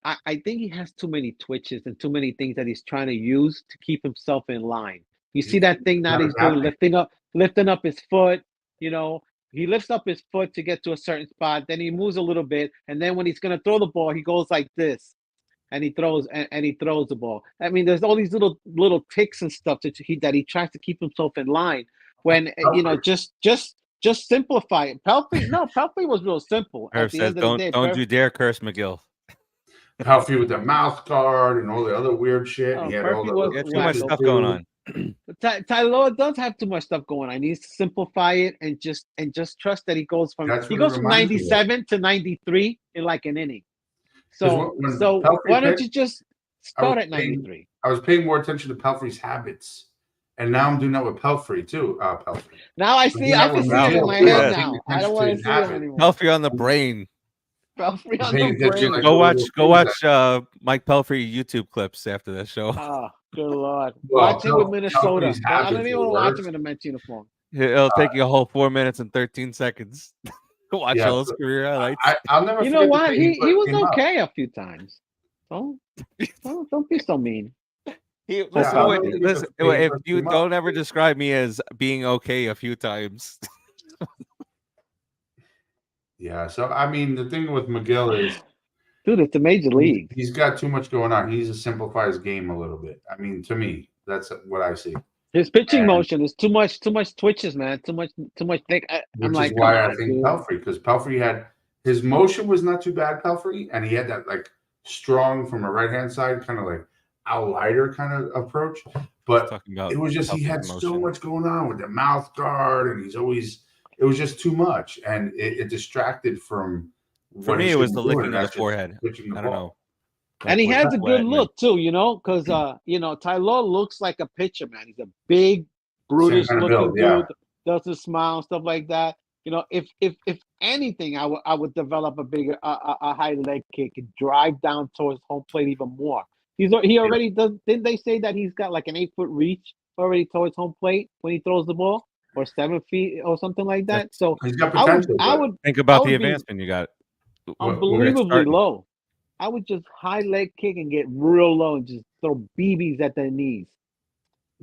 I think he has too many twitches and too many things that he's trying to use to keep himself in line. You see that thing that not he's doing, adapting. lifting up his foot. You know, he lifts up his foot to get to a certain spot, then he moves a little bit, and then when he's gonna throw the ball, he goes like this, and he throws and he throws the ball. I mean, there's all these little ticks and stuff that he tries to keep himself in line. When just simplify it. Pelfrey was real simple. At Herb the says, end of the day, don't you dare curse McGill. Pelfrey with the mouth guard and all the other weird shit. And he had all Perfy the was You other got too much wacko. stuff going on. Tyler does have too much stuff going on. He needs to simplify it and just trust that he goes from That's what it reminds me of. 97 to 93 in like an inning. 'Cause So when so why don't Pelfrey you just I was start at paying- 93? I was paying more attention to Pelfrey's habits. And now I'm doing that with Pelfrey too. Pelfrey. Now I doing can that with see him in McGill, my too. head I'm now. paying I don't attention want to to his see him habits. anymore. Pelfrey on the brain. Pelfrey on paying the attention, brain. like, Go all the watch things Mike Pelfrey YouTube clips after the show. Oh, good lord! Well, Watch him with Minnesota. Pelfrey's I don't habits even are want to watch worse. him in a Mets uniform. It'll take you a whole 4 minutes and 13 seconds. Watch Yeah, all his career highlights. I'll never You forget know the what? day He first was came up. okay a few times. Don't be so mean. Listen, I'll never forget listen, the day he if first you came up. don't ever describe me as being okay a few times. Yeah, so I mean, the thing with McGill is Dude, it's the major league. he's got too much going on. He needs to simplify his game a little bit. I mean, to me, that's what I see. His pitching And- motion is too much twitches, man. Too much thick. I'm Which like, is why come I on, think dude. Pelfrey, because Pelfrey had his motion was not too bad, Pelfrey, and he had that like strong from a right hand side, kind of like outrider kind of approach. But Talking about it was just he Pelfrey's had so motion. much going on with the mouth guard, and it was just too much, and it distracted from. For what me, he it was should the be doing, licking of the that's just forehead. pitching the I don't ball. know. And he Like, has was a it good flat? look too, because Tyler looks like a pitcher, man. He's a big, brutish kind of looking build, yeah. dude. Does a smile, stuff like that. If anything, I would develop a high leg kick and drive down towards home plate even more. He already does. Didn't they say that he's got like an 8-foot reach already towards home plate when he throws the ball, or 7 feet or something like that? So He's got I potential. would Think about I the would be advancement you got. Where it's unbelievably starting. low. I would just high leg kick and get real low and just throw BBs at their knees.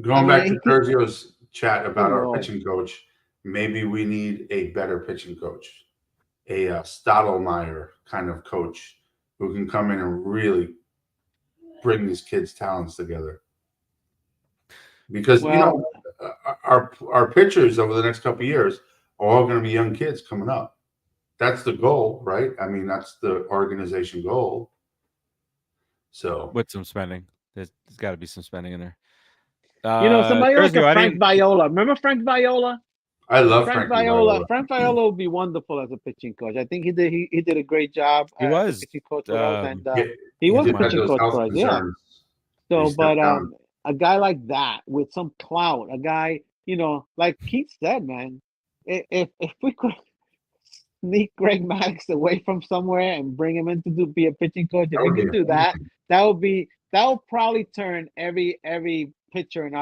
Going back to Terzio's chat about Good our Lord. pitching coach, maybe we need a better pitching coach, a Stottlemyre kind of coach who can come in and really bring these kids' talents together. Because our pitchers over the next couple of years are all going to be young kids coming up. That's the goal, right? I mean, that's the organization goal. So With some spending. There's got to be some spending in there. Somebody like Terzio, a I Frank didn't- Viola. Remember Frank Viola? I love Frank Frankie Viola. Frank Viola would be wonderful as a pitching coach. I think he did a great job. He as was, a pitching coach for us, and Yeah, he was a did have pitching those coach health for us. Yeah. concerns. So, He stepped down. a guy like that with some clout, a guy, like Keith said, man, if we could sneak Greg Maddux away from somewhere and bring him in to be a pitching coach, if That we would could be do that, that would probably turn every pitcher in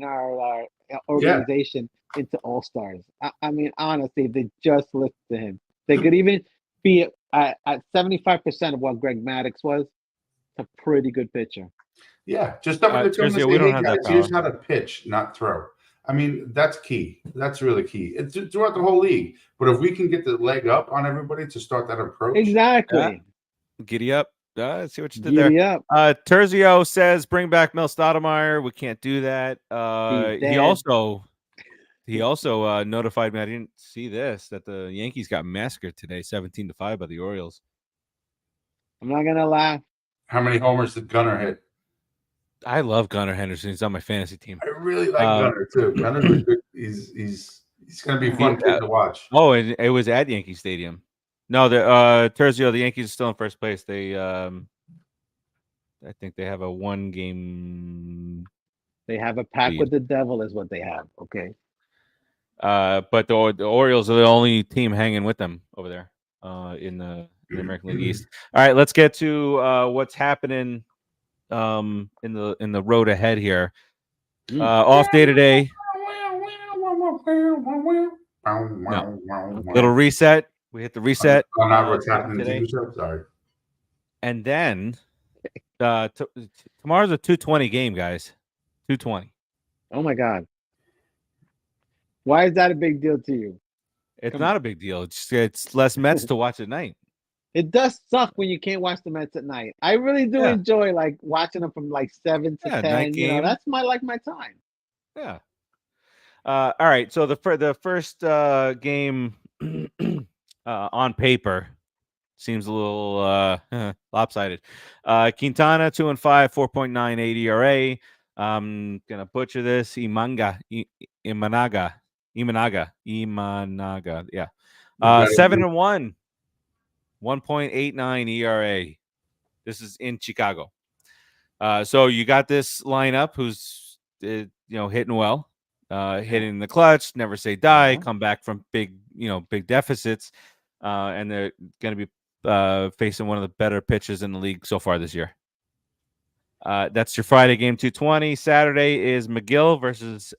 our organization into all-stars. I mean, honestly, if they just listen to him, they could even be at 75% of what Greg Maddux was. A pretty good pitcher. Yeah, just somebody to come and Terzio, say, we don't hey have that guys, here's power. how to pitch, not throw. I mean, that's key. That's really key. It's throughout the whole league. But if we can get the leg up on everybody to start that approach. Exactly. Giddy up. See what you did Giddy there. up. Terzio says, bring back Mel Stottlemyre. We can't do that. He also notified me. I didn't see this, that the Yankees got massacred today, 17-5 by the Orioles. I'm not gonna laugh. How many homers did Gunnar hit? I love Gunnar Henderson. He's on my fantasy team. I really like Gunnar too. Gunnar's a good, he's going to be a fun kid to watch. Oh, and it was at Yankee Stadium. No, the Terzio, the Yankees are still in first place. They I think they have a 1-game. They have a pact lead. with the devil, is what they have. Okay. But the Orioles are the only team hanging with them over there in the American League East. All right, let's get to what's happening in the road ahead here. Off day today. No. Little reset. We hit the reset. On what's happening today. TV show. Sorry. And then tomorrow's a 2:20 game, guys. 2:20. Oh my God. Why is that a big deal to you? It's not a big deal. It's less Mets to watch at night. It does suck when you can't watch the Mets at night. I really do enjoy like watching them from like 7 to 10. You know, that's my time. Yeah. All right. So the first game on paper seems a little lopsided. Quintana 2-5, 4.98 ERA. I'm gonna butcher this. Imanaga. Yeah. 7-1, 1.89 ERA. This is in Chicago. So you got this lineup who's hitting well, hitting the clutch, never say die, come back from big deficits, and they're going to be facing one of the better pitchers in the league so far this year. That's your Friday game, 2:20. Saturday is McGill versus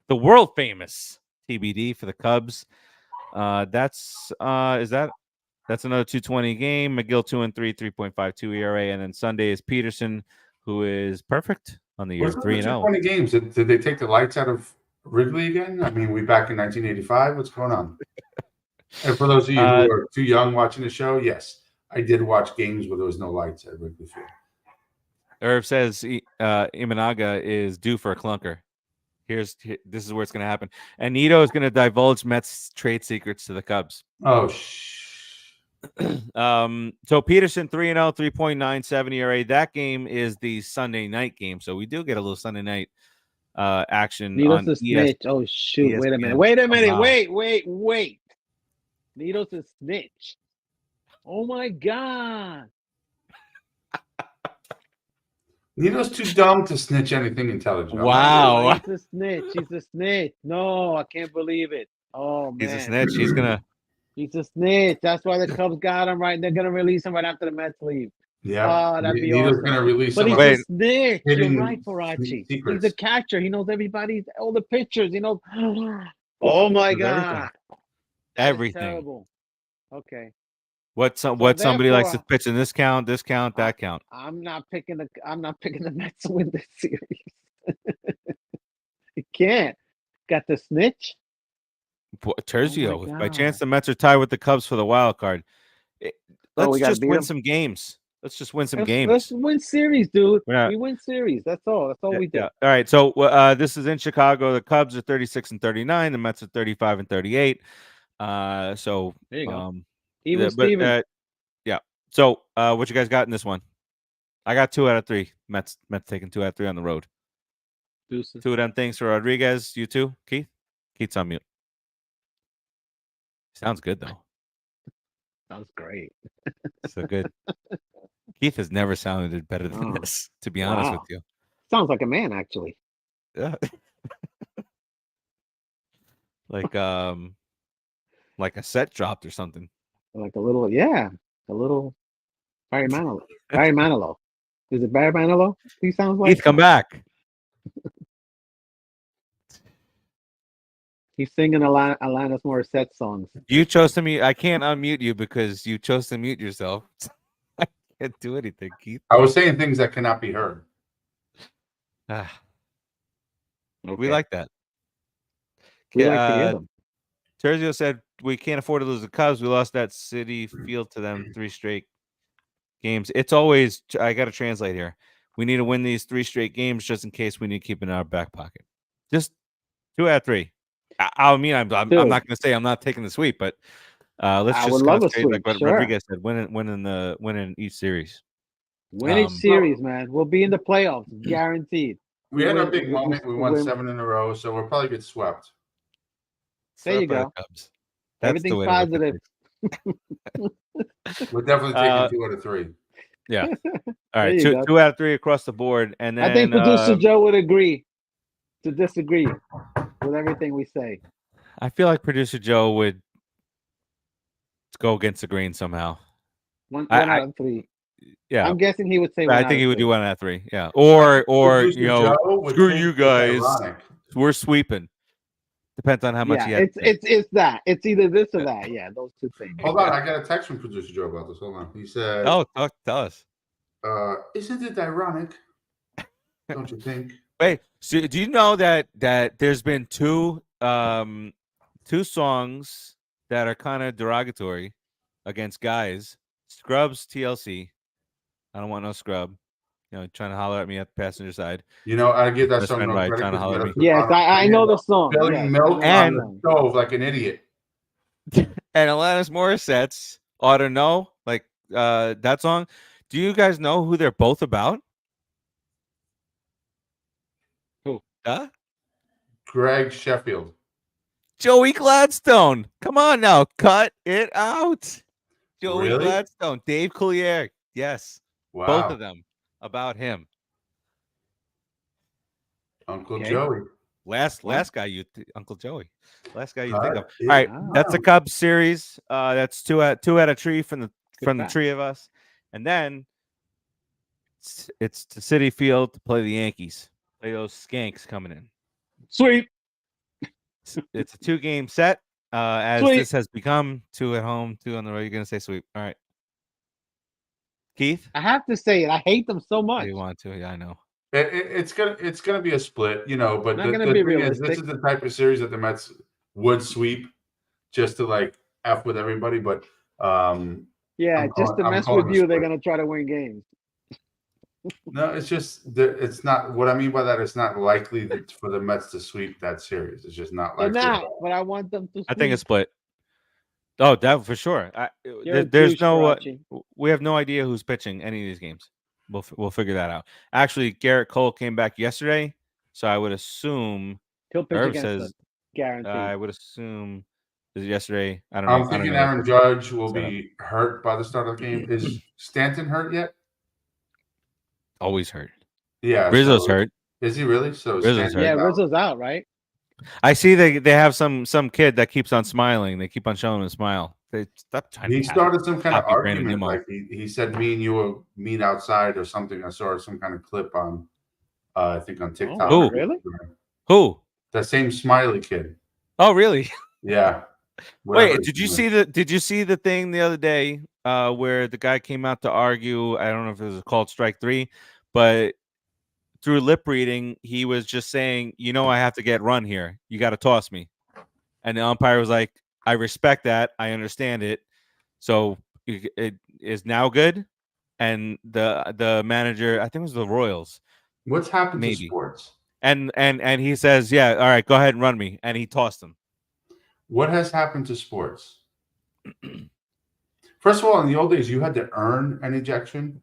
the world famous TBD for the Cubs. That's another 2:20 game. McGill 2-3, 3.52 ERA, and then Sunday is Peterson, who is perfect on the year, 3-0. 20 games. Did they take the lights out of Wrigley again? I mean, we back in 1985. What's going on? And for those of you who are too young watching the show, yes, I did watch games where there was no lights at Wrigley Field. Irv says Imanaga is due for a clunker. This is where it's going to happen. And Nito is going to divulge Mets trade secrets to the Cubs. Oh, So Peterson 3-0, 3.97 ERA. That game is the Sunday night game. So we do get a little Sunday night action. Nito's a snitch. Oh shoot! ESPN. Wait a minute. Wait. Nito's a snitch. Oh my God. Nito's too dumb to snitch anything intelligent. Wow. He's a snitch. No, I can't believe it. Oh man. He's a snitch. He's a snitch. That's why the Cubs got him right. They're gonna release him right after the Mets leave. Yeah. Oh, that'd be Nito's awesome. gonna release but him. He's a snitch. You're right, Farace. Secrets. He's a catcher. He knows everybody, all the pitchers. He knows. Oh my God. Everything. Terrible. Okay. What somebody likes to pitch in this count, that count. I'm not picking the Mets to win this series. You can't. Got the snitch. Terzio. If by chance the Mets are tied with the Cubs for the wild card, let's just win some games. Let's just win some games. Let's win series, dude. We win series. That's all we do. Yeah. All right. So this is in Chicago. The Cubs are 36-39. The Mets are 35-38. So there you go. Even Steven. Yeah. So what you guys got in this one? I got 2 out of 3. Mets taking 2 out of 3 on the road. Deuces. 2 of them things for Rodriguez. You too, Keith? Keith's on mute. Sounds good though. Sounds great. So good. Keith has never sounded better than this, to be honest with you. Sounds like a man, actually. Yeah. like a set dropped or something. Like a little Barry Manilow. Barry Manilow. Is it Barry Manilow? He sounds like. Keith, come back. He's singing Alanis Morissette songs. You chose to mute. I can't unmute you because you chose to mute yourself. I can't do anything, Keith. I was saying things that cannot be heard. Okay. We like that. We like to hear them. Terzio said we can't afford to lose the Cubs. We lost that City Field to them 3 straight games. It's always, I got to translate here. We need to win these 3 straight games just in case we need to keep it in our back pocket. Just 2 out of 3. I'm not going to say I'm not taking the sweep, but let's just say like what Rodriguez said, winning each series. Win each series, man. We'll be in the playoffs, guaranteed. We had our big moment. We won 7 in a row, so we'll probably get swept. There you go. Everything's positive. We're definitely taking 2 out of 3. Yeah. All right. 2 out of 3 across the board. And then I think producer Joe would agree to disagree with everything we say. I feel like producer Joe would go against the grain somehow. 1 out of 3. Yeah. I'm guessing he would say I think he would do 1 out of 3. Yeah. Or producer Joe screw you guys. We're sweeping. Depends on how much you Yeah, have. it's that. It's either this or that. Yeah, those two things. Hold on, I got a text from producer Joe about this. Hold on. He said, Oh, tell us. isn't it ironic? Don't you think? Wait, so do you know that there's been two songs that are kind of derogatory against guys? Scrubs, TLC. I don't want no scrub. You know, trying to holler at me at the passenger side. You know, I give that Best song friend no Ryan credit trying to because holler at he me. got us Yes, I know the song. spilling Yes, milk I on know the the song. stove like an idiot. And Alanis Morissette's Ought to Know, like that song. Do you guys know who they're both about? Who? Huh? Greg Sheffield. Joey Gladstone. Come on now, cut it out. Joey Really? Gladstone, Dave Coulier. Yes, both Wow. of them about him. Uncle Okay. Joey. Last guy Uncle Joey. Last guy you think of. Yeah. All right, Wow. that's the Cubs series. That's two out of tree from the fact. three of us, and then it's to City Field to play the Yankees. Play those skanks coming in. Sweet. It's a 2-game set. As Sweep. this has become 2 at home, 2 on the road. You're gonna say sweep. All right, Keith. I have to say it. I hate them so much. You want to? Yeah, I know. It's gonna be a split, you know. But Not the gonna be thing is, this realistic. is the type of series that the Mets would sweep just to like f with everybody. But Yeah, I'm just to I'm mess calling with a you, they're split. gonna try to win games. No, it's just it's not. What I mean by that, it's not likely that for the Mets to sweep that series. It's just not They're likely. not, but I want them to. I think it's sweep. split. Oh, that for sure. You're a There's douche, no. Farace. We have no idea who's pitching any of these games. We'll figure that out. Actually, Garrett Cole came back yesterday, so I would assume. He'll pitch Herb against says us, guaranteed. I would assume. Is it yesterday? I don't know. I'm I don't thinking know. Aaron Judge will setup. be hurt by the start of the game. Is Stanton hurt yet? Always hurt. Yeah, Rizzo's so- hurt. Is he really? So Rizzo's Stanton's hurt. Yeah, out. Rizzo's out, right? I see they have some kid that keeps on smiling. They keep on showing him a smile. They stop trying He to started some kind of copy Brandon argument. Nimmo. Like he said, me and you will meet outside or something. I saw some kind of clip on, I think on TikTok. Oh, or really? Instagram. Who? That same smiley kid. Oh, really? Yeah. Whatever Wait, his did you name is. see the thing the other day where the guy came out to argue? I don't know if it was called strike 3, but through lip reading, he was just saying, I have to get run here. You got to toss me. And the umpire was like, I respect that. I understand it. So it is now good. And the manager, I think it was the Royals. What's happened Maybe. to sports? And he says, yeah, all right, go ahead and run me. And he tossed him. What has happened to sports? First of all, in the old days, you had to earn an ejection.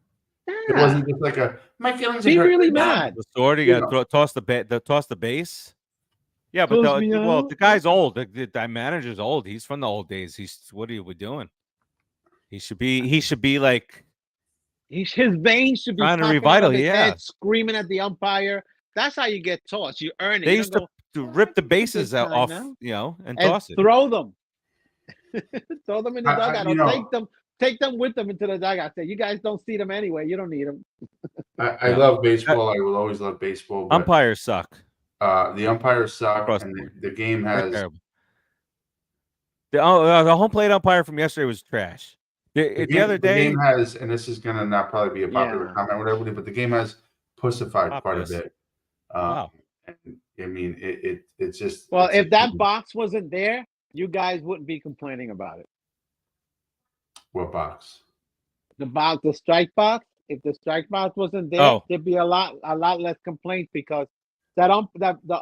It wasn't just like my feelings Be are hurt. really mad. The sword, you got to toss the base. Yeah, but Toss me out. the guy's old. The manager's old. He's from the old days. What are we doing? He should be like His veins should be trying to popping out revital. of his Yeah, head, screaming at the umpire. That's how you get tossed. You earn it. they You used don't to go, rip the "Oh, bases good out time off, now." and And toss it. throw them. Throw them in the I- dugout. you Or know- take them with them into the dugout. Say, you guys don't see them anyway. You don't need them. I Yeah. love baseball. I will always love baseball. But, Umpires suck. the umpires suck, Across and the board. the game They're has terrible. The home plate umpire from yesterday was trash. The other the day, game has, and this is gonna not probably be a popular Yeah. comment, whatever, but the game has pussified quite a Populous. bit. Wow. And, I mean, it's just. Well, it's if that box wasn't there, you guys wouldn't be complaining about it. what box? The strike box. If the strike box wasn't there, Oh. there'd be a lot less complaints because the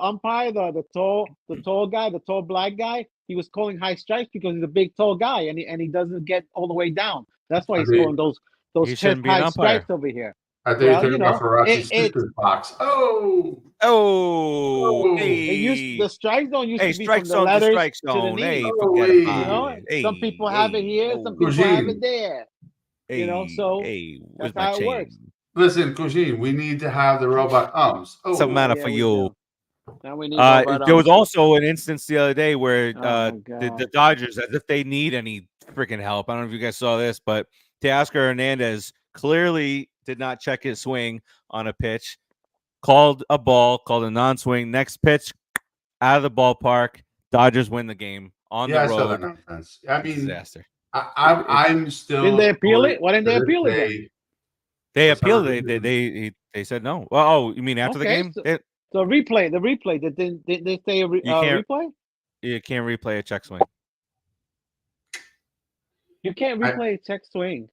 umpire, the tall guy, the tall black guy, he was calling high strikes because he's a big tall guy and he doesn't get all the way down. That's why he's Agreed. calling those He chest shouldn't be an high umpire. strikes over here. I thought Well, you were talking you about know, Farace's it- sister's box. Oh, Oh, Hey. The strikes don't used Hey, to be strike from the zone to letters strike to the zone. knee. Hey, Oh, forget hey. about You know, it. Hey, some people have it here, hey, some oh, people have Cousine. it there. You know, so hey, where's that's my how it chain? works. listen, Cousine, we need to have the robot ums. Oh, Some matter Yeah, for we you. do. Now we need robot There was arms. also an instance the other day where Oh, my the God. Dodgers, as if they need any freaking help. I don't know if you guys saw this, but Teoscar Hernandez clearly did not check his swing on a pitch, called a ball, called a non-swing. Next pitch, out of the ballpark. Dodgers win the game on Yeah, I the saw that road. nonsense. I mean, Disaster. I'm still. Didn't they appeal it? Why didn't they to this appeal it then? day- They What's that appealed. revision? They said no. Well, oh, you mean after the Okay, game? So replay, the replay. Did they say a can't- replay? You can't replay a check swing. You can't replay a check swing.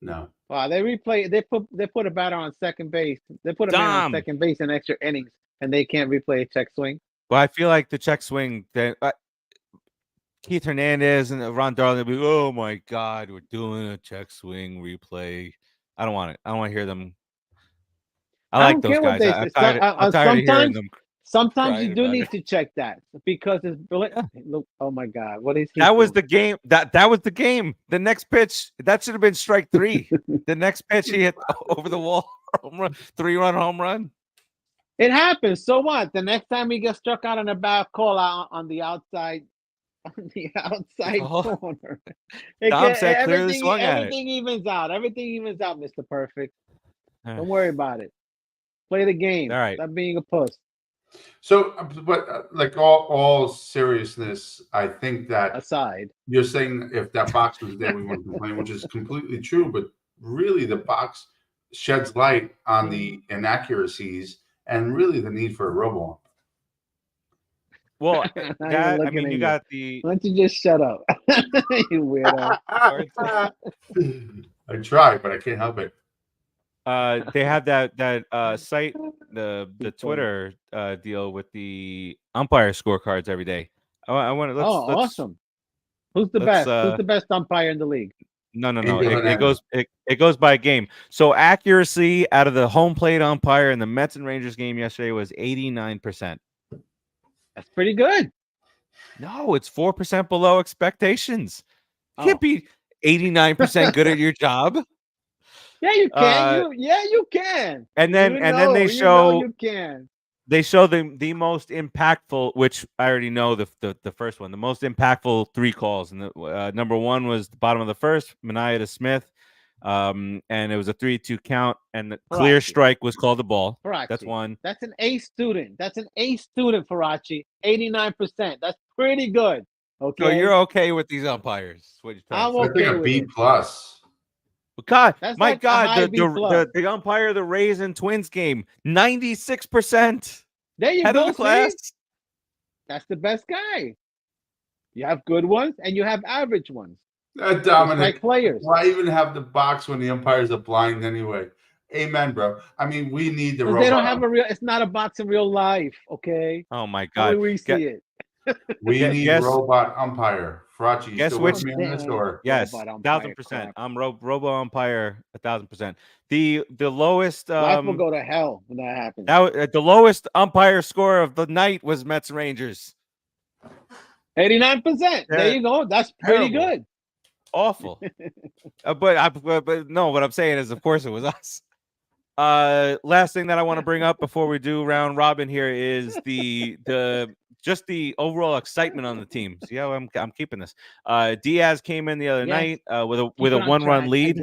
No. Wow, they replay. They put a batter on second base. They put a man on Dumb. second base in extra innings, and they can't replay a check swing. Well, I feel like the check swing that Keith Hernandez and Ron Darling will be, oh my God, we're doing a check swing replay. I don't want it. I don't want to hear them. I like don't those care what guys. they I'm say. tired of hearing Sometimes, them. sometimes crying you do about need it. to check that because it's look. Oh my God, what is he? That was doing? the game. That was the game. The next pitch, that should have been strike 3. The next pitch, he hit over the wall, home run, 3-run home run. It happens. So what? The next time he gets struck out on a bad call out on the outside, Oh. corner. Dom said clearly everything, swung at it. everything evens out. Everything evens out, Mr. Perfect. Uh. Don't worry about it. Play the game. All right. Stop being a puss. So, but like all seriousness, I think that Aside. you're saying if that box was there, we wouldn't complain, which is completely true. But really, the box sheds light on the inaccuracies and really the need for a robo. Well, Not even I looking mean, at you got the. Why don't you just shut up? You weirdo. I try, but I can't help it. They have that site, the Twitter deal with the umpire scorecards every day. I want to. Let's awesome. Who's the best? Who's the best umpire in the league? No. Angel It goes by game. So accuracy out of the home plate umpire in the Mets and Rangers game yesterday was 89%. That's pretty good. No, it's 4% below expectations. You can't be 89% good at your job. Yeah, you can. You can. And then they show you can. They show the most impactful, which I already know the first one, the most impactful 3 calls. And the number 1 was the bottom of the first, Mania to Smith. And it was a 3-2 count, and the clear strike was called the ball. Farace. That's 1. That's an A student. That's an A student, Farace. 89%. That's pretty good. Okay. So you're okay with these umpires? What I'm I think a B plus. God, That's my like a God, high B plus. the umpire of the Rays and Twins game, 96%. There you Head go. of the class. That's the best guy. You have good ones and you have average ones. Dominic, like players. Why even have the box when the umpires are blind anyway? Amen, bro. I mean, we need the robot. They don't have it's not a box in real life, okay? Oh my How God. do we see it? We need robot umpire. Farace, you still with me on this, or? Yes, 1,000%. I'm robo umpire 1,000%. The lowest life will go to hell when that happens. The lowest umpire score of the night was Mets Rangers. 89%. There you go. That's pretty good. Awful. but no, what I'm saying is, of course, it was us. Last thing that I want to bring up before we do round robin here is the just the overall excitement on the team. See how I'm keeping this. Diaz came in the other night with a 1-run lead.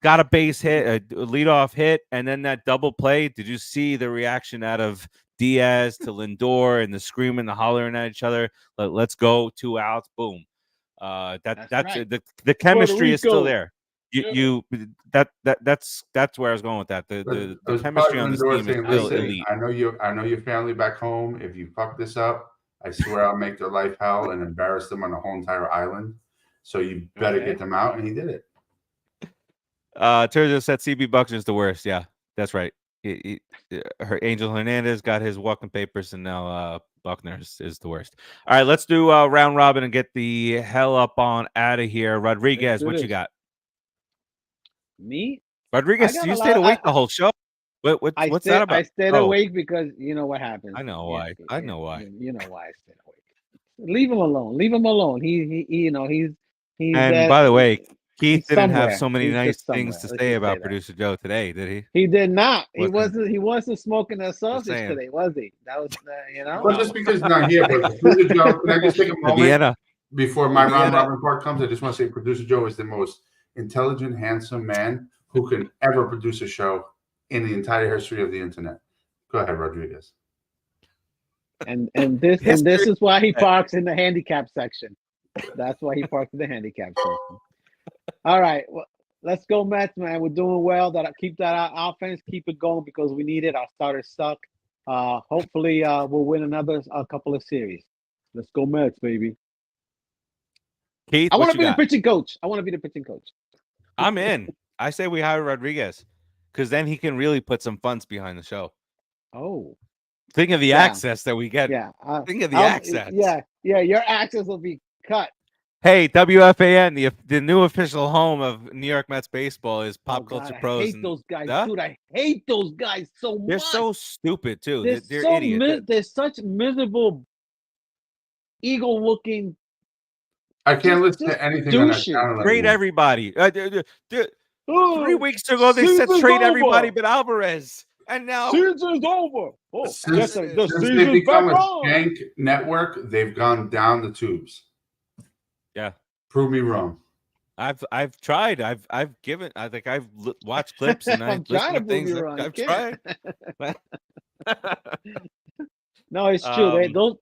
Got a base hit, a leadoff hit, and then that double play. Did you see the reaction out of Diaz to Lindor and the screaming, the hollering at each other? Let's go, 2 outs, boom. That's right. The chemistry is still there. That's where I was going with that. The chemistry on this team is still elite. I know your family back home. If you fuck this up, I swear I'll make their life hell and embarrass them on a whole entire island. So you better get them out, and he did it. Terza said CB Buckner is the worst. Yeah, that's right. Her Angel Hernandez got his walking papers, and now Buckner is the worst. All right, let's do round robin and get the hell up on out of here. Rodriguez, what you got? Me? Rodriguez, you stayed awake the whole show. What's that about? I stayed awake because you know what happens. I know why. I know why. You know why I stayed awake. Leave him alone. Leave him alone. He's. And by the way, Keith didn't have so many nice things to say about producer Joe today, did he? He did not. He wasn't smoking a sausage today, was he? That was Well, just because he's not here, but producer Joe, can I just take a moment before my round robin part comes? I just want to say producer Joe is the most intelligent, handsome man who can ever produce a show in the entire history of the internet. Go ahead, Rodriguez. And this is why he parks in the handicap section. That's why he parks in the handicap section. All right, well, let's go Mets, man. We're doing well. Keep that offense, keep it going because we need it. Our starters suck. Hopefully, we'll win a couple of series. Let's go Mets, baby. Keith, I want to be the pitching coach. I'm in. I say we hire Rodriguez because then he can really put some funds behind the show. Oh. Think of the access that we get. Yeah. Think of the access. Yeah. Your access will be cut. Hey, WFAN, the new official home of New York Mets baseball is Pop Culture Pros. I hate those guys, dude. I hate those guys so much. They're so stupid too. They're so idiots. They're such miserable, ego-looking. I can't listen to anything on that channel. Trade everybody. 3 weeks ago, they said trade everybody but Alvarez. And now season's over. Since they've become a skank network, they've gone down the tubes. Yeah. Prove me wrong. I've tried. I've given. I think I've watched clips and I've listened to things. I've tried. No, it's true.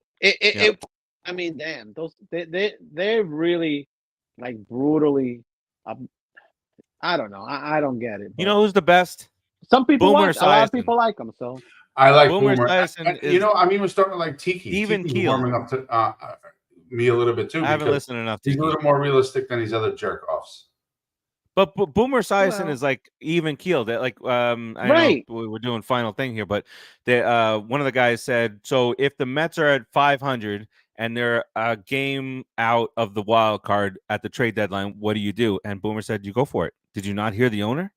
I mean, damn, they're really like brutally. I don't know. I don't get it. You know who's the best? Some people a lot of people like him. So I like Boomer. I'm even starting to like Tiki. Even Tiki's warming up to me a little bit too. I haven't listened enough. He's a little more realistic than these other jerk offs. But Boomer Esiason is like even keeled. Like I know we're doing final thing here, but one of the guys said, so if the Mets are at 500 and they're a game out of the wild card at the trade deadline, what do you do? And Boomer said, you go for it. Did you not hear the owner?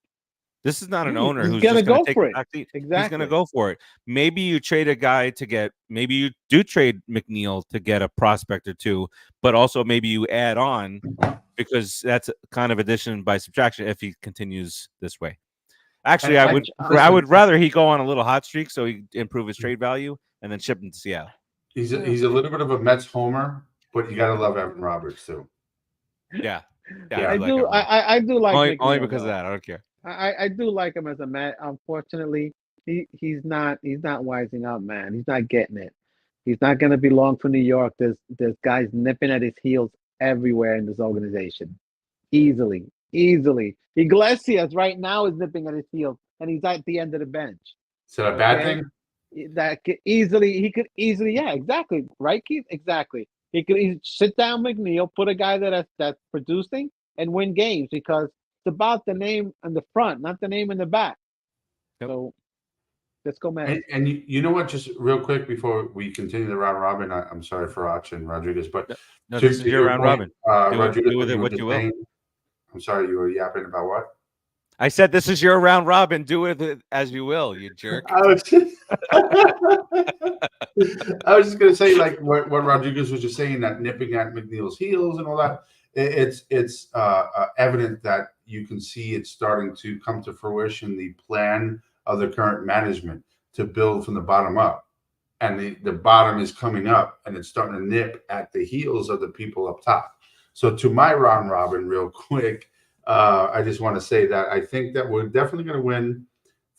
This is not an owner who's going to go for it. Exactly. He's going to go for it. Maybe you trade a guy maybe you do trade McNeil to get a prospect or two, but also maybe you add on because that's kind of addition by subtraction if he continues this way. Actually, I would rather he go on a little hot streak so he improve his trade value and then ship him to Seattle. He's a little bit of a Mets homer, but you got to love Evan Roberts too. Yeah. I do like only because of that. I don't care. I do like him as a Met. Unfortunately, he's not wising up, man. He's not getting it. He's not going to be long for New York. There's guys nipping at his heels everywhere in this organization, easily. Iglesias right now is nipping at his heels, and he's at the end of the bench. Is that a bad thing? He could easily, yeah, exactly, right, Keith, exactly. He could sit down McNeil, put a guy that's producing, and win games because. It's about the name in the front, not the name in the back. Yep. So let's go, man. And you know what? Just real quick before we continue the round robin, I'm sorry for Farace and Rodriguez, but this is your round robin. Rodriguez, do with it what you will. I'm sorry, you were yapping about what? I said this is your round robin. Do with it as you will, you jerk. I was just gonna say like what Rodriguez was just saying, that nipping at McNeil's heels and all that. It's evident that you can see it starting to come to fruition, the plan of the current management to build from the bottom up. And the bottom is coming up and it's starting to nip at the heels of the people up top. So to my round robin real quick, I just want to say that I think that we're definitely going to win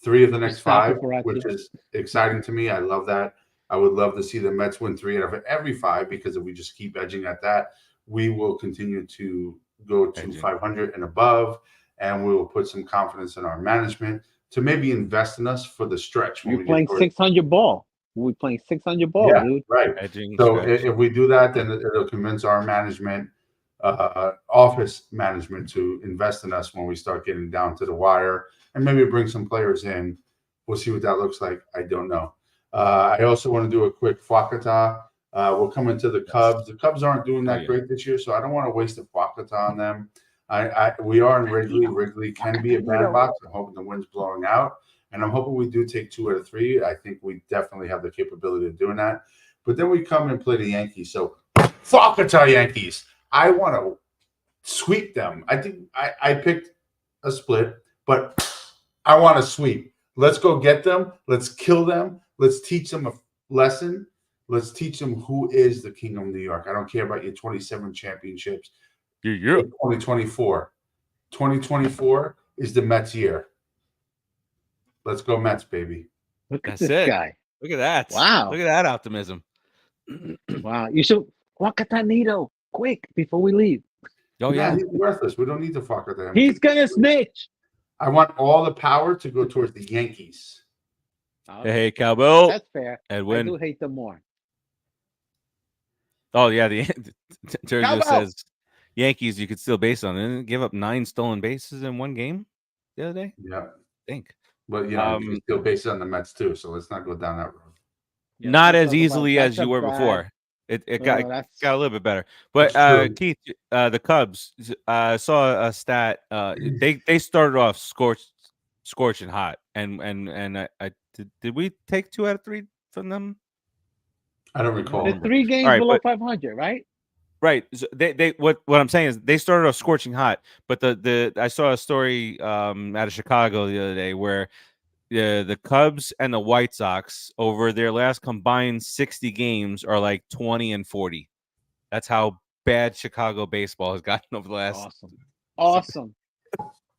3 of the next 5, which is exciting to me. I love that. I would love to see the Mets win 3 out of every 5 because if we just keep edging at that, we will continue to go to 500 and above, and we will put some confidence in our management to maybe invest in us for the stretch. We're playing 600 ball. We're playing 600 ball, dude. Right. So if we do that, then it'll convince our management, office management, to invest in us when we start getting down to the wire, and maybe bring some players in. We'll see what that looks like. I don't know. I also want to do a quick Fakata. We'll come into the Cubs. The Cubs aren't doing that great this year, so I don't want to waste a Fakata on them. We are in Wrigley. Wrigley can be a bandbox. I'm hoping the wind's blowing out, and I'm hoping we do take 2 out of 3. I think we definitely have the capability of doing that. But then we come and play the Yankees. So Fakata Yankees. I want to sweep them. I think I picked a split, but I want to sweep. Let's go get them. Let's kill them. Let's teach them a lesson. Let's teach them who is the king of New York. I don't care about your 27 championships. Yeah. 2024. 2024 is the Mets year. Let's go Mets, baby. Look at this guy. Look at that. Wow. Look at that optimism. Wow, you should walk at that needle quick before we leave. Oh yeah, he's worthless. We don't need to fuck with him. He's gonna snitch. I want all the power to go towards the Yankees. hey cowbell, That's fair. I Edwin. do hate them more. Oh yeah, the Sergio Cowbell! says Yankees. You could still base on it. Didn't give up 9 stolen bases in one game the other day. Yeah, I think. but you know, you still base it on the Mets too. So let's not go down that road. Yeah, Not let's as talk about- easily as that's you a were bad- before. It Oh, got that's- a little bit better. But That's true. Keith, the Cubs. I saw a stat. They started off scorching hot, and I did we take 2 out of 3 from them? I don't recall. They're 3 games All right, below but- 500, right? Right. So they what I'm saying is they started off scorching hot, but the I saw a story out of Chicago the other day where the Cubs and the White Sox over their last combined 60 games are like 20 and 40. That's how bad Chicago baseball has gotten over the last. Awesome.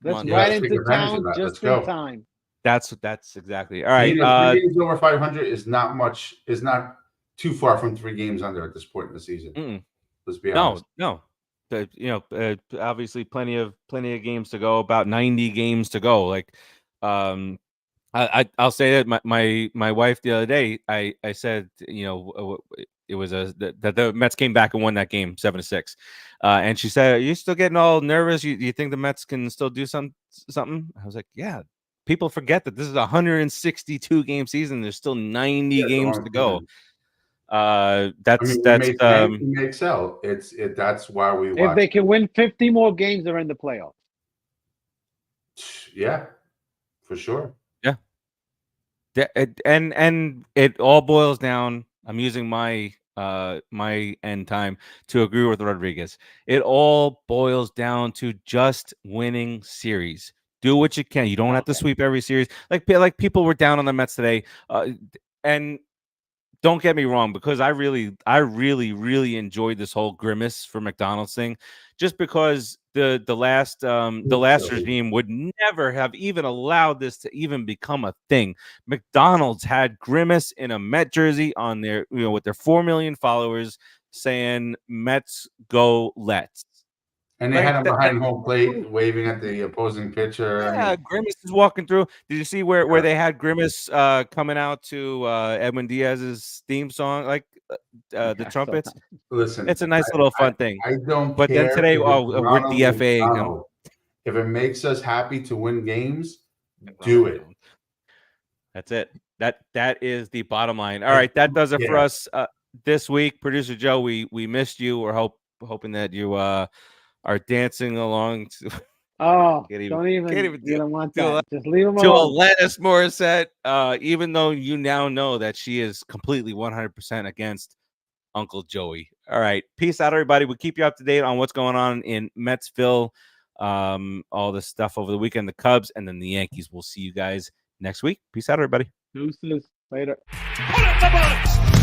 Let's month. Yeah, ride let's take into advantage town of that. just Let's go. in time. That's exactly all right. 3 games over 500 is not much. Is not too far from 3 games under at this point in the season. Let's be honest. No. Obviously plenty of games to go. About 90 games to go. Like, I'll say that my wife the other day, I said, it was that the Mets came back and won that game 7-6, and she said, "Are you still getting all nervous? You think the Mets can still do something?" I was like, "Yeah." People forget that this is a 162 game season. There's still 90 games to go. We may excel. That's why we watch. If they can win 50 more games, they're in the playoffs. Yeah, for sure. Yeah. And it all boils down. I'm using my end time to agree with Rodriguez. It all boils down to just winning series. Do what you can. You don't have to sweep every series. Like people were down on the Mets today, and don't get me wrong, because I really enjoyed this whole Grimace for McDonald's thing, just because the last regime would never have even allowed this to even become a thing. McDonald's had Grimace in a Met jersey on their, with their 4 million followers saying "Mets go Let's." And they had him behind home plate waving at the opposing pitcher. Yeah, Grimace is walking through. Did you see where they had Grimace coming out to Edwin Diaz's theme song, like the trumpets? Listen, it's a nice little fun thing. I don't but care. Then today, we're DFAing him. If it makes us happy to win games, do it. That's it. That is the bottom line. All right, that does it for us this week. Producer Joe, we missed you. We're hoping that you are dancing along to don't even you don't want that. Just leave them to alone. Alanis Morissette, even though you now know that she is completely 100% against Uncle Joey. All right, peace out, everybody. We'll keep you up to date on what's going on in Metsville, all this stuff over the weekend, the Cubs, and then the Yankees. We'll see you guys next week. Peace out, everybody. Deuces. Later. Pull up the bullets.